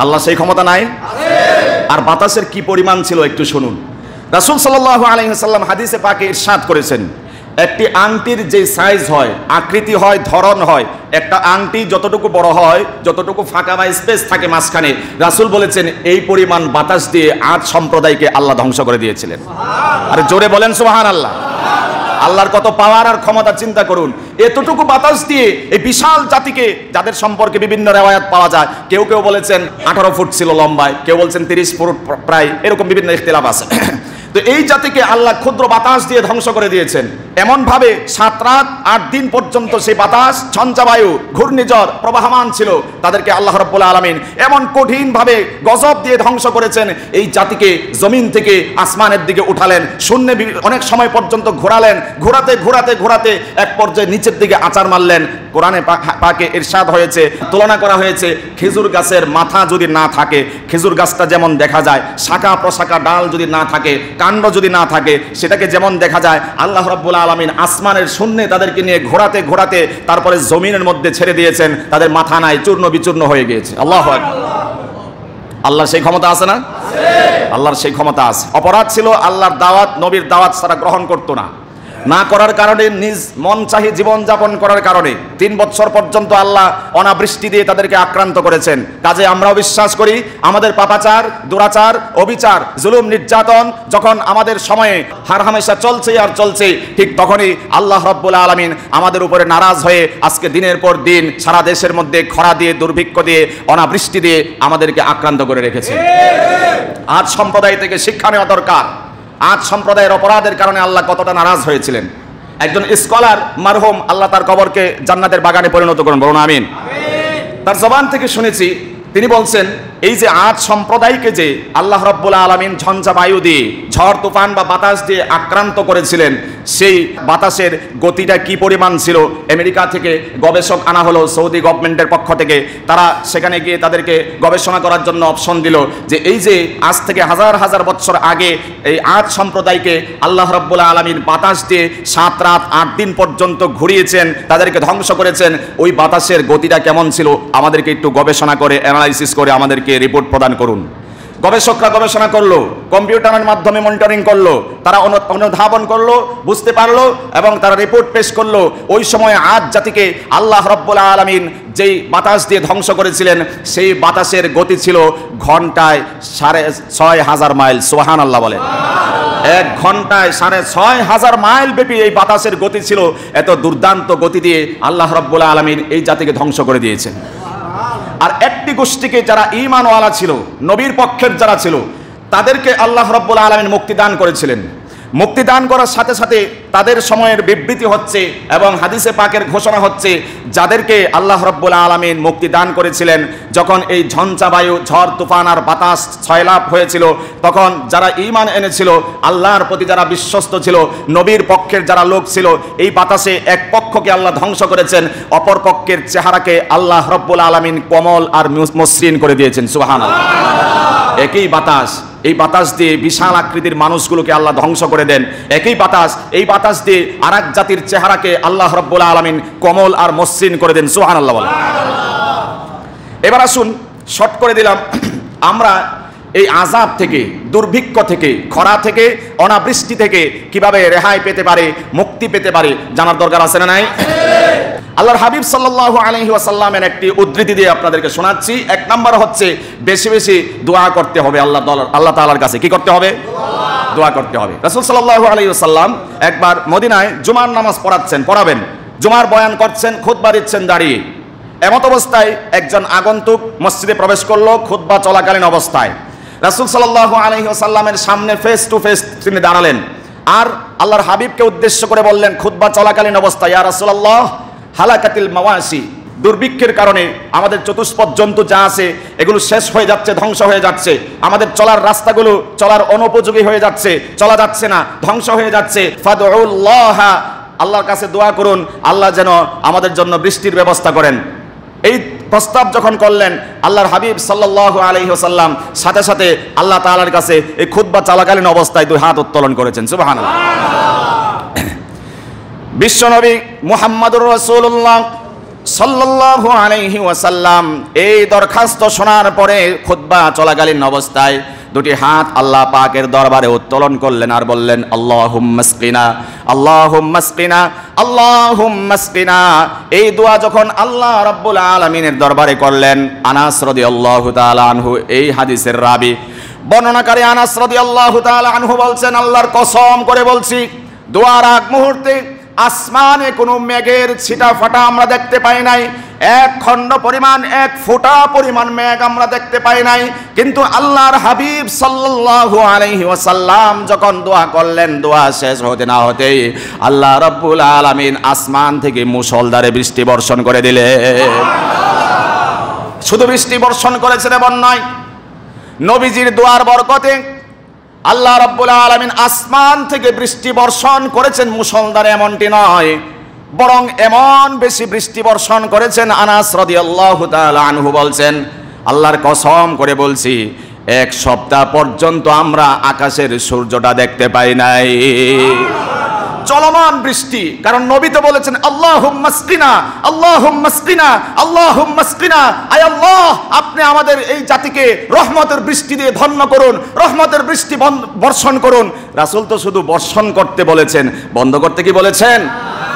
আল্লাহ সেই ক্ষমতা নাই? আর বাতাসের কি পরিমাণ ছিল একটু শুনুন। রাসূল সাল্লাল্লাহু আলাইহি ওয়াসাল্লাম হাদিসে পাকে ইরশাদ করেছেন, একটি আংটির যে সাইজ হয়, আকৃতি হয়, ধরন হয়, একটা আংটি যতটুকু বড় হয়, যতটুকু ফাঁকা বা স্পেস থাকে মাঝখানে, রাসূল বলেছেন এই পরিমাণ বাতাস দিয়ে আদ সম্প্রদায়কে আল্লাহ ধ্বংস করে দিয়েছিলেন। আরে জোরে বলেন সুবহানাল্লাহ। আল্লাহর কত পাওয়ার আর ক্ষমতা চিন্তা করুন। এতটুকু বাতাস দিয়ে এই বিশাল জাতিকে, যাদের সম্পর্কে বিভিন্ন রিওয়ায়াত পাওয়া যায়, কেউ কেউ বলেছেন 18 ফুট ছিল লম্বায়, কেউ বলছেন 30 ফুট প্রায়, এরকম বিভিন্ন ইখতিলাফ আছে। তো এই জাতিকে আল্লাহ ক্ষুদ্র বাতাস দিয়ে ধ্বংস করে দিয়েছেন। এমন ভাবে 7 রাত 8 দিন পর্যন্ত সেই বাতাস, ঝঞ্ঝাবায়ু, ঘূর্ণিঝড় প্রবাহমান ছিল। তাদেরকে আল্লাহ রাব্বুল আলামিন এমন কঠিন ভাবে গজব দিয়ে ধ্বংস করেছেন। এই জাতিকে জমিন থেকে আসমানের দিকে উঠালেন, শূন্যে অনেক সময় পর্যন্ত ঘোরালেন, ঘোরাতে ঘোরাতে ঘোরাতে এক পর্যায়ে নিচের দিকে আছাড় মারলেন। কোরআনে পাকে ইরশাদ হয়েছে, তুলনা করা হয়েছে, খেজুর গাছের মাথা যদি না থাকে, খেজুর গাছটা যেমন দেখা যায়, শাখা প্রশাখা ডাল যদি না থাকে, কাণ্ড যদি না থাকে, সেটাকে যেমন দেখা যায়, আল্লাহ রাব্বুল আলামিন আসমানের শূন্যে তাদেরকে নিয়ে ঘোরাতে ঘোরাতে তারপরে জমিনের মধ্যে ছেড়ে দিয়েছেন। তাদের মাথা নাই, চূর্ণ বিচূর্ণ হয়ে গিয়েছে। আল্লাহু আকবার। আল্লাহর সেই ক্ষমতা আছে না? আল্লাহর সেই ক্ষমতা আছে। অপরাধ ছিল আল্লাহর দাওয়াত, নবীর দাওয়াত সারা গ্রহণ করতো না করার কারণে, নিজ মন চাহি জীবন যাপন করার কারণে 3 বছর পর্যন্ত আল্লাহ অনাবৃষ্টি দিয়ে তাদেরকে আক্রান্ত করেছেন। কাজে আমরাও বিশ্বাস করি আমাদের পাপাচার, দুরাচার, অবিচার, জুলুম, নির্যাতন যখন আমাদের সময়ে হারহামেশা চলছে আর চলছে, ঠিক তখনই আল্লাহ রাব্বুল আলামিন আমাদের উপরে নারাজ হয়ে আজকে দিনের পর দিন সারা দেশের মধ্যে খরা দিয়ে, দুর্ভিক্ষ দিয়ে, অনাবৃষ্টি দিয়ে আমাদেরকে আক্রান্ত করে রেখেছে। আজ সম্প্রদায় থেকে শিক্ষা নেওয়া দরকার। আজ সম্প্রদায়ের অপরাধের কারণে আল্লাহ কতটা নারাজ হয়েছিলেন। একজন স্কলার মারহুম, আল্লাহ তার কবরকে জান্নাতের বাগানে পরিণত করুন, বলুন আমিন। তার জবান থেকে শুনেছি, তিনি বলছেন এই যে আজ সম্প্রদায়কে যে আল্লাহ রাব্বুল আলামিন ঝঞ্ঝা বায়ু দিয়ে, ঝড় তুফান বা বাতাস দিয়ে আক্রান্ত করেছিলেন, সেই বাতাসের গতিটা কি পরিমাণ ছিল। আমেরিকা থেকে গবেষক আনা হলো, সৌদি গভর্নমেন্টের পক্ষ থেকে। তারা সেখানে গিয়ে তাদেরকে গবেষণা করার জন্য অপশন দিল যে এই যে আজ থেকে হাজার হাজার বছর আগে এই আদ সম্প্রদায়কে আল্লাহ রাব্বুল আলামিন বাতাস দিয়ে 7 রাত 8 দিন পর্যন্ত ঘুরিয়েছেন, তাদেরকে ধ্বংস করেছেন, ওই বাতাসের গতিটা কেমন ছিল আমাদেরকে একটু গবেষণা করে, অ্যানালাইসিস করে আমাদেরকে রিপোর্ট প্রদান করুন। গবেষকরা গবেষণা করলো, কম্পিউটারের মাধ্যমে মনিটরিং করলো, তারা অনুধাবন করলো, বুঝতে পারলো এবং তারা রিপোর্ট পেশ করলো। ওই সময় আদ জাতিকে আল্লাহ রাব্বুল আলামিন যেই বাতাস দিয়ে ধ্বংস করেছিলেন, সেই বাতাসের গতি ছিল ঘন্টায় 6,500 মাইল। সুবহানাল্লাহ বলেন। 1 ঘন্টায় 6,500 মাইল ব্যাপী এই বাতাসের গতি ছিল। এত দুর্দান্ত গতি দিয়ে আল্লাহ রাব্বুল আলামিন এই জাতিকে ধ্বংস করে দিয়েছেন। আর একটি গোষ্ঠীকে, যারা ঈমানওয়ালা ছিল, নবীর পক্ষের যারা ছিল, তাদেরকে আল্লাহ রাব্বুল আলামিন মুক্তি দান করেছিলেন। মুক্তি দান করার সাথে সাথে তাদের সময়ের বিবৃতি হচ্ছে এবং হাদিসে পাকের ঘোষণা হচ্ছে, যাদেরকে আল্লাহ রাব্বুল আলামিন মুক্তি দান করেছিলেন, যখন এই ঝঞ্ঝা বায়ু, ঝড় তুফান আর বাতাস ছয়লাভ হয়েছিল, তখন যারা ঈমান এনেছিল, আল্লাহর প্রতি যারা বিশ্বস্ত ছিল, নবীর পক্ষের যারা লোক ছিল, এই বাতাসে এক পক্ষকে আল্লাহ ধ্বংস করেছেন, অপর পক্ষের চেহারাকে আল্লাহ রাব্বুল আলামিন কোমল আর মসৃণ করে দিয়েছেন। সুবহানাল্লাহ। একই বাতাস, এই বাতাস দিয়ে বিশাল আকৃতির মানুষগুলোকে আল্লাহ ধ্বংস করে দেন। একই বাতাস, এই বাতাস দিয়ে আরেক জাতির চেহারাকে আল্লাহ রাব্বুল আলামিন কোমল আর মসৃণ করে দেন। সুবহানাল্লাহ বলেন। এবার আসুন, শর্ট করে দিলাম, আমরা এই আযাব থেকে, দুর্ভিক্ষ থেকে, খরা থেকে, অনাবৃষ্টি থেকে কিভাবে রেহাই পেতে পারে, মুক্তি পেতে পারে জানার দরকার আছে না নাই? আল্লাহর হাবিব সাল্লাল্লাহু আলাইহি ওয়াসাল্লামের একটি উদ্ধৃতি দিয়ে আপনাদেরকে শোনাচ্ছি। 1 নাম্বার হচ্ছে বেশি বেশি দোয়া করতে হবে আল্লাহ তাআলার কাছে। কি করতে হবে? দোয়া করতে হবে। রাসূল সাল্লাল্লাহু আলাইহি ওয়াসাল্লাম একবার মদিনায় জুমার নামাজ পড়াবেন, জুমার বয়ান করছেন, খুতবা দিচ্ছেন দাঁড়িয়ে। এমত অবস্থায় একজন আগন্তুক মসজিদে প্রবেশ করলো খুতবা চলাকালীন অবস্থায়। রাসূল সাল্লাল্লাহু আলাইহি ওয়াসাল্লামের সামনে ফেস টু ফেস তিনি দাঁড়ালেন আর আল্লাহর হাবিবকে উদ্দেশ্য করে বললেন খুতবা চলাকালীন অবস্থায়, ইয়া রাসূলুল্লাহ, হালাকাতিল মাওয়াসি, দুর্ভিক্ষের কারণে আমাদের চতুষ্পদ জন্তু যা আছে এগুলো শেষ হয়ে যাচ্ছে, ধ্বংস হয়ে যাচ্ছে। আমাদের চলার রাস্তাগুলো চলার অনুপযোগী হয়ে যাচ্ছে, চলা যাচ্ছে না, ধ্বংস হয়ে যাচ্ছে। ফাদউল্লাহ, আল্লাহর কাছে দোয়া করুন, আল্লাহ যেন আমাদের জন্য বৃষ্টির ব্যবস্থা করেন। এই প্রস্তাব যখন করলেন, আল্লাহর হাবিব সাল্লাল্লাহু আলাইহি ওয়াসাল্লাম সাথে সাথে আল্লাহ তাআলার কাছে এই খুতবা চলাকালীন অবস্থায় 2 হাত উত্তোলন করেছেন। সুবহানাল্লাহ। বিশ্বনবী মুহাম্মদুর রাসূলুল্লাহ সাল্লাল্লাহু আলাইহি ওয়াসাল্লাম এই দরখাস্ত শোনার পরে খুতবা চলাকালীন অবস্থায় দুটি হাত আল্লাহ পাকের দরবারে উত্তোলন করলেন আর বললেন আল্লাহুম্মা আসকিনা, আল্লাহুম্মা আসকিনা, আল্লাহুম্মা আসকিনা। এই দোয়া যখন আল্লাহ রাব্বুল আলামিনের দরবারে করলেন, আনাস রাদিয়াল্লাহু তাআলা আনহু এই হাদিসের রাবি বর্ণনাকারী আনাস রাদিয়াল্লাহু তাআলা আনহু বলছেন, আল্লাহর কসম করে বলছি, দোয়ার আগ মুহূর্তে আসমানে কোনো মেঘের ছিটা ফাটা আমরা দেখতে পাই নাই, এক খণ্ড পরিমাণ, এক ফোঁটা পরিমাণ মেঘ আমরা দেখতে পাই নাই। কিন্তু আল্লাহর হাবিব সাল্লাল্লাহু আলাইহি ওয়াসাল্লাম যখন দোয়া করলেন, দোয়া শেষ হতে না হতেই আল্লাহ রাব্বুল আলামিন আসমান থেকে মুষলধারে বৃষ্টি বর্ষণ করে দিলেন। শুধু বৃষ্টি বর্ষণ করেছেন এমন নয়, নবীজির দোয়ার বরকতে আল্লাহ রাব্বুল আলামিন আসমান থেকে বৃষ্টি বর্ষণ করেছেন মুষলধারে এমনটি নয়, বরং এমন বেশি বৃষ্টি বর্ষণ করেছেন। আনাস রাদিয়াল্লাহু তাআলা আনহু বলছেন, আল্লাহর কসম করে বলছি, এক সপ্তাহ পর্যন্ত আমরা আকাশের সূর্যটা দেখতে পাই নাই। চলমান বৃষ্টি, কারণ নবী তো বলেছেন আল্লাহুম্মা আসকিনা, আল্লাহুম্মা আসকিনা, আল্লাহুম্মা আসকিনা। আয় আল্লাহ, আপনি আমাদের এই জাতিকে রহমতের বৃষ্টি দিয়ে ধন্য করুন, রহমতের বৃষ্টি বর্ষণ করুন। রাসূল তো শুধু বর্ষণ করতে বলেছেন, বন্ধ করতে কি বলেছেন?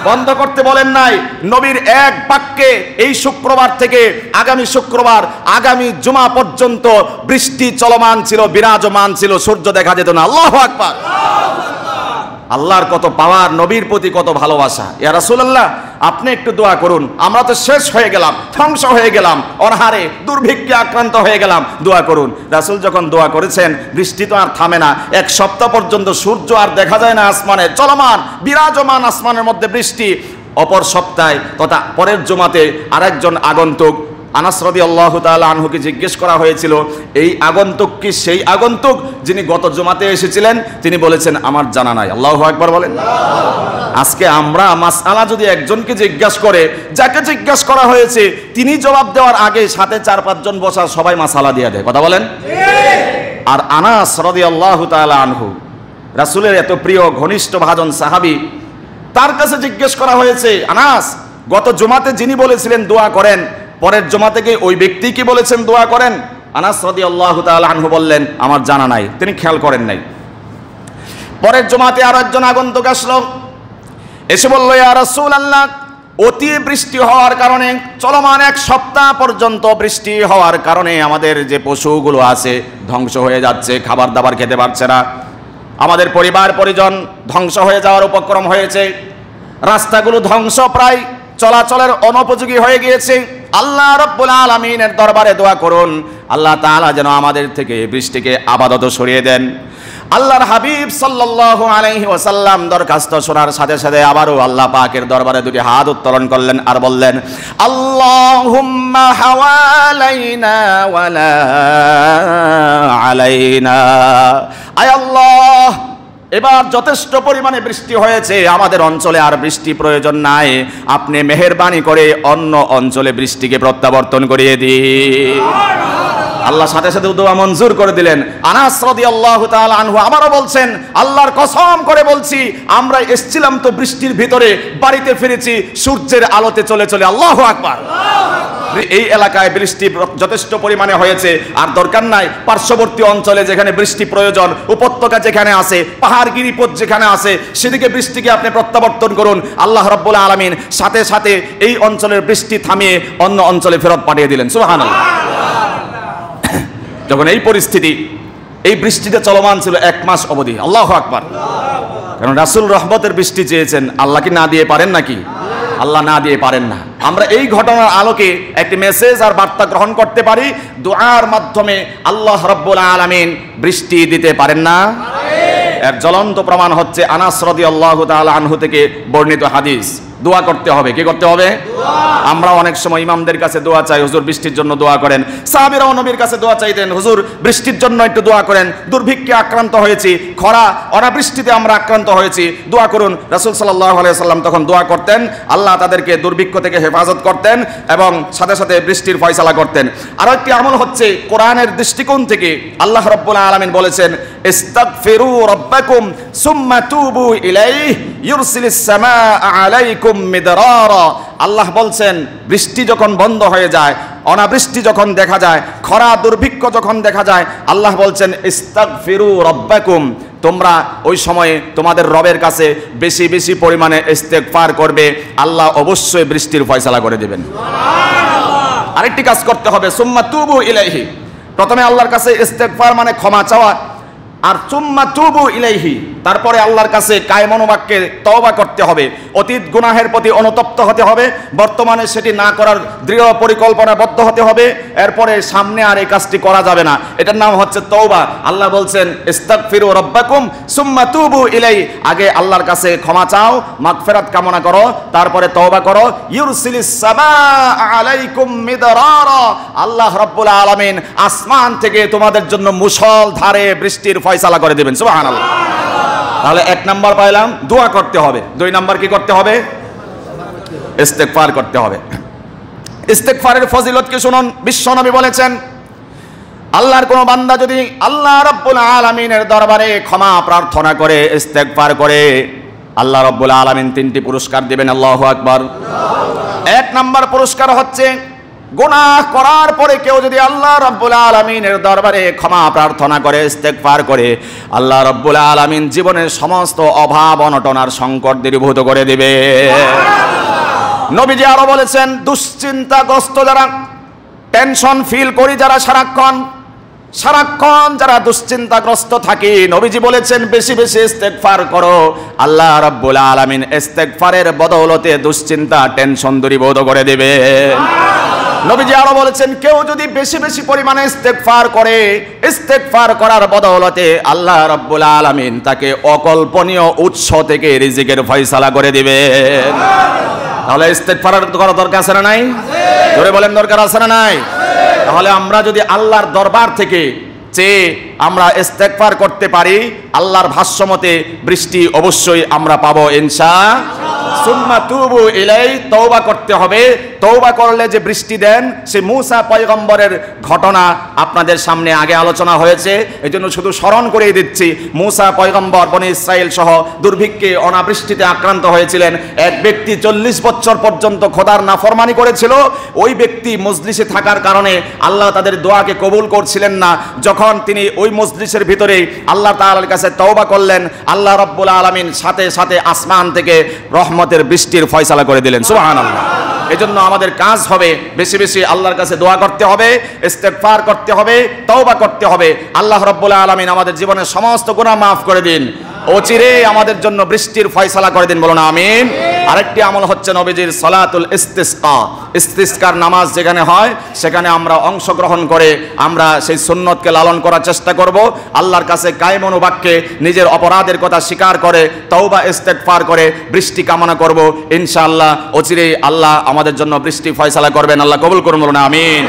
বন্ধ করতে বলেন নাই। নবীর এক বাক্যে এই শুক্রবার থেকে আগামী শুক্রবার, আগামী জুমা পর্যন্ত বৃষ্টি চলমান ছিল, বিরাজমান ছিল, সূর্য দেখা যেত না। আল্লাহু আকবার। আল্লাহর কত পাওয়ার, নবীর প্রতি কত ভালোবাসা। ইয়া রাসূলুল্লাহ, আপনি একটু দোয়া করুন, আমরা তো শেষ হয়ে গেলাম, ধ্বংস হয়ে গেলাম, অনাহারে দুর্ভিক্ষে আক্রান্ত হয়ে গেলাম, দোয়া করুন। রাসূল যখন দোয়া করেছেন, বৃষ্টি তো আর থামে না, এক সপ্তাহ পর্যন্ত সূর্য আর দেখা যায় না আসমানে, চলমান বিরাজমান আসমানের মধ্যে বৃষ্টি। অপর সপ্তাহে তথা পরের জুমাতে আরেকজন আগন্তুক আনাস রাদিয়াল্লাহু তাআলা আনহুকে জিজ্ঞেস করা হয়েছিল, এই আগন্তুক কি সেই আগন্তুক যিনি গত জুমাতে এসেছিলেন? তিনি বলেছেন, আমার জানা নাই। আল্লাহু আকবার বলেন। আজকে আমরা মাসআলা যদি একজনকে জিজ্ঞাসা করে, যাকে জিজ্ঞাসা করা হয়েছে তিনি জবাব দেওয়ার আগে সাথে 4-5 জন বসা সবাই মাসআলা দিয়ে দেয়। কথা বলেন। আর আনাস রাদিয়াল্লাহু তাআলা আনহু, রাসূলের এত প্রিয় ঘনিষ্ঠ ভাজন সাহাবী, তার কাছে জিজ্ঞেস করা হয়েছে, আনাস, গত জুমাতে যিনি বলেছিলেন দোয়া করেন, পরের জমা থেকে ওই ব্যক্তি কি বলেছেন দোয়া করেন? আনাস রাদিয়াল্লাহু তাআলা আনহু বললেন, আমার জানা নাই, তিনি খেয়াল করেন নাই। পরের জমাতে আর একজন আগন্তুক আসলো, এসে বলল, ইয়া রাসূলুল্লাহ, অতি বৃষ্টি হওয়ার কারণে, চলমান এক সপ্তাহ পর্যন্ত বৃষ্টি হওয়ার কারণে আমাদের যে পশুগুলো আছে ধ্বংস হয়ে যাচ্ছে, খাবার দাবার খেতে পারছে না, আমাদের পরিবার পরিজন ধ্বংস হয়ে যাওয়ার উপক্রম হয়েছে, রাস্তাগুলো ধ্বংস, প্রায় চলাচলের অনুপযোগী হয়ে গিয়েছে। আল্লাহ রাব্বুল আলামিনের দরবারে দোয়া করুন, আল্লাহ তাআলা যেন আমাদের থেকে বৃষ্টিকে আপাতত সরিয়ে দেন। আল্লাহর হাবিব সাল্লাল্লাহু আলাইহি ওয়াসাল্লাম দরখাস্ত শোনার সাথে সাথে আবারও আল্লাহ পাকের দরবারে দুটি হাত উত্তোলন করলেন আর বললেন, আল্লাহুম্মা হাওয়ালাইনা ওয়ালা আলাইনা। আয় আল্লাহ, এবার যথেষ্ট পরিমাণে বৃষ্টি হয়েছে, আমাদের অঞ্চলে আর বৃষ্টি প্রয়োজন নাই, আপনি মেহেরবানি করে অন্য অঞ্চলে বৃষ্টিকে প্রত্যাবর্তন করিয়ে দিন। আল্লাহ সাথে সাথে দোয়া মঞ্জুর করে দিলেন। আনাস রাদিয়াল্লাহু তাআলা আনহু আবারও বলছেন, আল্লাহর কসম করে বলছি, আমরা এসেছিলাম তো বৃষ্টির ভিতরে, বাড়িতে ফিরেছি সূর্যের আলোতে চলে চলে। আল্লাহু আকবার। এই এলাকায় বৃষ্টি যথেষ্ট পরিমাণে হয়েছে, আর দরকার নাই পার্শ্ববর্তী অঞ্চলে যেখানে বৃষ্টি প্রয়োজন, উপত্যকা যেখানে আছে, পাহাড় গিরিপথ যেখানে আছে, সেদিকে বৃষ্টিকে আপনি প্রত্যাবর্তন করুন। আল্লাহ রাব্বুল আলামিন সাথে সাথে এই অঞ্চলের বৃষ্টি থামিয়ে অন্য অঞ্চলে ফেরত পাঠিয়ে দিলেন। সুবহানাল্লাহ। যখন এই পরিস্থিতি, এই বৃষ্টিটা চলমান ছিল 1 মাস অবধি। আল্লাহু আকবার। কারণ রাসূল রহমতের বৃষ্টি চেয়েছেন, আল্লাহ কি না দিয়ে পারেন নাকি? আল্লাহ না দিয়ে পারেন না। আমরা এই ঘটনার আলোকে একটি মেসেজ আর বার্তা গ্রহণ করতে পারি, দুআর মাধ্যমে আল্লাহ রাব্বুল আলামিন বৃষ্টি দিতে পারেন না। এর জ্বলন্ত প্রমাণ হচ্ছে আনাস রাদিয়াল্লাহু তাআলা আনহু থেকে বর্ণিত হাদিস। দোয়া করতে হবে। কি করতে হবে? আমরা অনেক সময় ইমামদের কাছে দোয়া চাই, হুজুর বৃষ্টির জন্য দোয়া করেন। সাহাবীরাও নবীর কাছে দোয়া চাইতেন, হুজুর বৃষ্টির জন্য একটু দোয়া করেন, দুর্ভিক্ষে আক্রান্ত হয়েছি, খরা অনাবৃষ্টিতে আমরা আক্রান্ত হয়েছি, দোয়া করুন। রাসূল সাল্লাল্লাহু আলাইহি ওয়াসাল্লাম তখন দোয়া করতেন, আল্লাহ তাদেরকে দুর্ভিক্ষ থেকে হেফাজত করতেন এবং সাথে সাথে বৃষ্টির ফয়সালা করতেন। আরো একটি আমল হচ্ছে, কোরআনের দৃষ্টিকোণ থেকে আল্লাহ রাব্বুল আলামিন বলেছেন, ইস্তাগফিরু রাব্বাকুম সুম্মা তুবু ইলাইহি ইউরসিলিস সামাআ আলাইকুম মিদরারা। আল্লাহ বলছেন, বৃষ্টি যখন বন্ধ হয়ে যায় অনাবৃষ্টি যখন দেখা যায়, খরা দুর্ভিক্ষ যখন দেখা যায়, আল্লাহ বলছেন ইস্তাগফিরু রাব্বাকুম, তোমরা ওই সময়ে তোমাদের রবের কাছে বেশি বেশি পরিমাণে ইস্তেগফার করবে, আল্লাহ অবশ্যই বৃষ্টির ফয়সালা করে দেবেন। আরেকটি কাজ করতে হবে, সুম্মা তুবু ইলাইহি, প্রথমে আল্লাহর কাছে ইস্তেগফার মানে ক্ষমা চাওয়া, আর সুম্মা তুবু ইলাইহি তারপরে আল্লাহর কাছে কায়মনোবাক্যে তওবা করতে হবে, অতীত গুনাহের প্রতি অনুতপ্ত হতে হবে, বর্তমানে সেটি না করার দৃঢ় পরিকল্পনাবদ্ধ হতে হবে, এরপরে সামনে আর এই কাজটি করা যাবে না, এটার নাম হচ্ছে তওবা। আল্লাহ বলছেন ইস্তাগফিরু রাব্বাকুম সুম্মা তুবু ইলাইহি, আগে আল্লাহর কাছে ক্ষমা চাও, মাগফিরাত কামনা করো, তারপরে তওবা করো। ইউরসিলিস সামাআ আলাইকুম মিদরারা, আল্লাহ রাব্বুল আলামিন আসমান থেকে তোমাদের জন্য মুষলধারে বৃষ্টির ফয়সালা করে দেবেন। সুবহানাল্লাহ। তাহলে 1 নাম্বার পাইলাম দোয়া করতে হবে, 2 নাম্বার কি করতে হবে? ইস্তেগফার করতে হবে। ইস্তেগফারের ফজিলত কি শুনুন, বিশ্বনবী বলেছেন আল্লাহর কোন বান্দা যদি আল্লাহ রাব্বুল আলামিনের দরবারে ক্ষমা প্রার্থনা করে, ইস্তেগফার করে, আল্লাহ রাব্বুল আলামিন 3টি পুরস্কার দিবেন। আল্লাহু আকবার। 1 নাম্বার পুরস্কার হচ্ছে গুনাহ করার পরে কেউ যদি আল্লাহ রাব্বুল আলামিনের দরবারে ক্ষমা প্রার্থনা করে, ইস্তেগফার করে, আল্লাহ রাব্বুল আলামিন জীবনের সমস্ত অভাব অনটন আর সংকট দূরীভূত করে দিবে। নবীজি আরো বলেছেন দুশ্চিন্তাগ্রস্ত যারা, টেনশন ফিল করি যারা, সারাক্ষণ যারা দুশ্চিন্তাগ্রস্ত থাকি, নবীজি বলেছেন বেশি বেশি ইস্তেগফার করো, আল্লাহ রাব্বুল আলামিন ইস্তেগফারের বদৌলতে দুশ্চিন্তা টেনশন দূরীভূত করে দিবে। নবীজি আরো বলেছেন কেউ যদি বেশি বেশি পরিমাণে ইস্তেগফার করে, ইস্তেগফার করার বদৌলতে আল্লাহ রাব্বুল আলামিন তাকে অকল্পনীয় উৎস থেকে রিজিকের ফয়সালা করে দিবেন। তাহলে ইস্তেগফার করা দরকার আছে না নাই? জোরে বলেন দরকার আছে না নাই? তাহলে আমরা যদি আল্লাহর দরবার থেকে চেয়ে আমরা ইস্তেগফার করতে পারি, আল্লাহর ভাষ্যমতে বৃষ্টি অবশ্যই আমরা পাবো ইনশাআল্লাহ। সুম্মা তুবু ইলাই, তওবা করতে হবে। তওবা করলে যে বৃষ্টি দেন, সে মূসা পয়গম্বরের ঘটনা আপনাদের সামনে আগে আলোচনা হয়েছে, এজন্য শুধু স্মরণ করিয়ে দিচ্ছি। মূসা পয়গম্বর বনি ইসরাইল সহ দুর্ভিক্ষে অনাবৃষ্টিতে আক্রান্ত হয়েছিলেন। এক ব্যক্তি 40 বছর পর্যন্ত খোদার নাফরমানি করেছিল। ওই ব্যক্তি মজলিসে থাকার কারণে আল্লাহ তাদের দোয়াকে কবুল করছিলেন না। যখন তিনি ওই মজলিসের ভিতরে আল্লাহ তাআলার কাছে তওবা করলেন, আল্লাহ রাব্বুল আলামিন সাথে সাথে আসমান থেকে রহমতের বৃষ্টির ফয়সালা করে দিলেন। সুবহানাল্লাহ। এজন্য আমাদের কাজ হবে বেশি বেশি আল্লাহর কাছে দোয়া করতে হবে, ইস্তেগফার করতে হবে, তওবা করতে হবে। আল্লাহ রাব্বুল আলামিন আমাদের জীবনের সমস্ত গুনাহ মাফ করে দিন, অচিরে আমাদের জন্য বৃষ্টির ফয়সালা করে দিন, বলুন আমিন। আরেকটি আমল হচ্ছে নবীজির সালাতুল ইস্তিসকা, ইস্তিসকার নামাজ যেখানে হয় সেখানে আমরা অংশগ্রহণ করে আমরা সেই সুন্নতকে লালন করার চেষ্টা করব। আল্লাহর কাছে কায়মনোবাক্যে নিজের অপরাধের কথা স্বীকার করে তওবা ইস্তেগফার করে বৃষ্টি কামনা করব। ইনশাআল্লাহ অচিরেই আল্লাহ আমাদের জন্য বৃষ্টি ফয়সালা করবেন। আল্লাহ কবুল করুন, বলুন আমিন।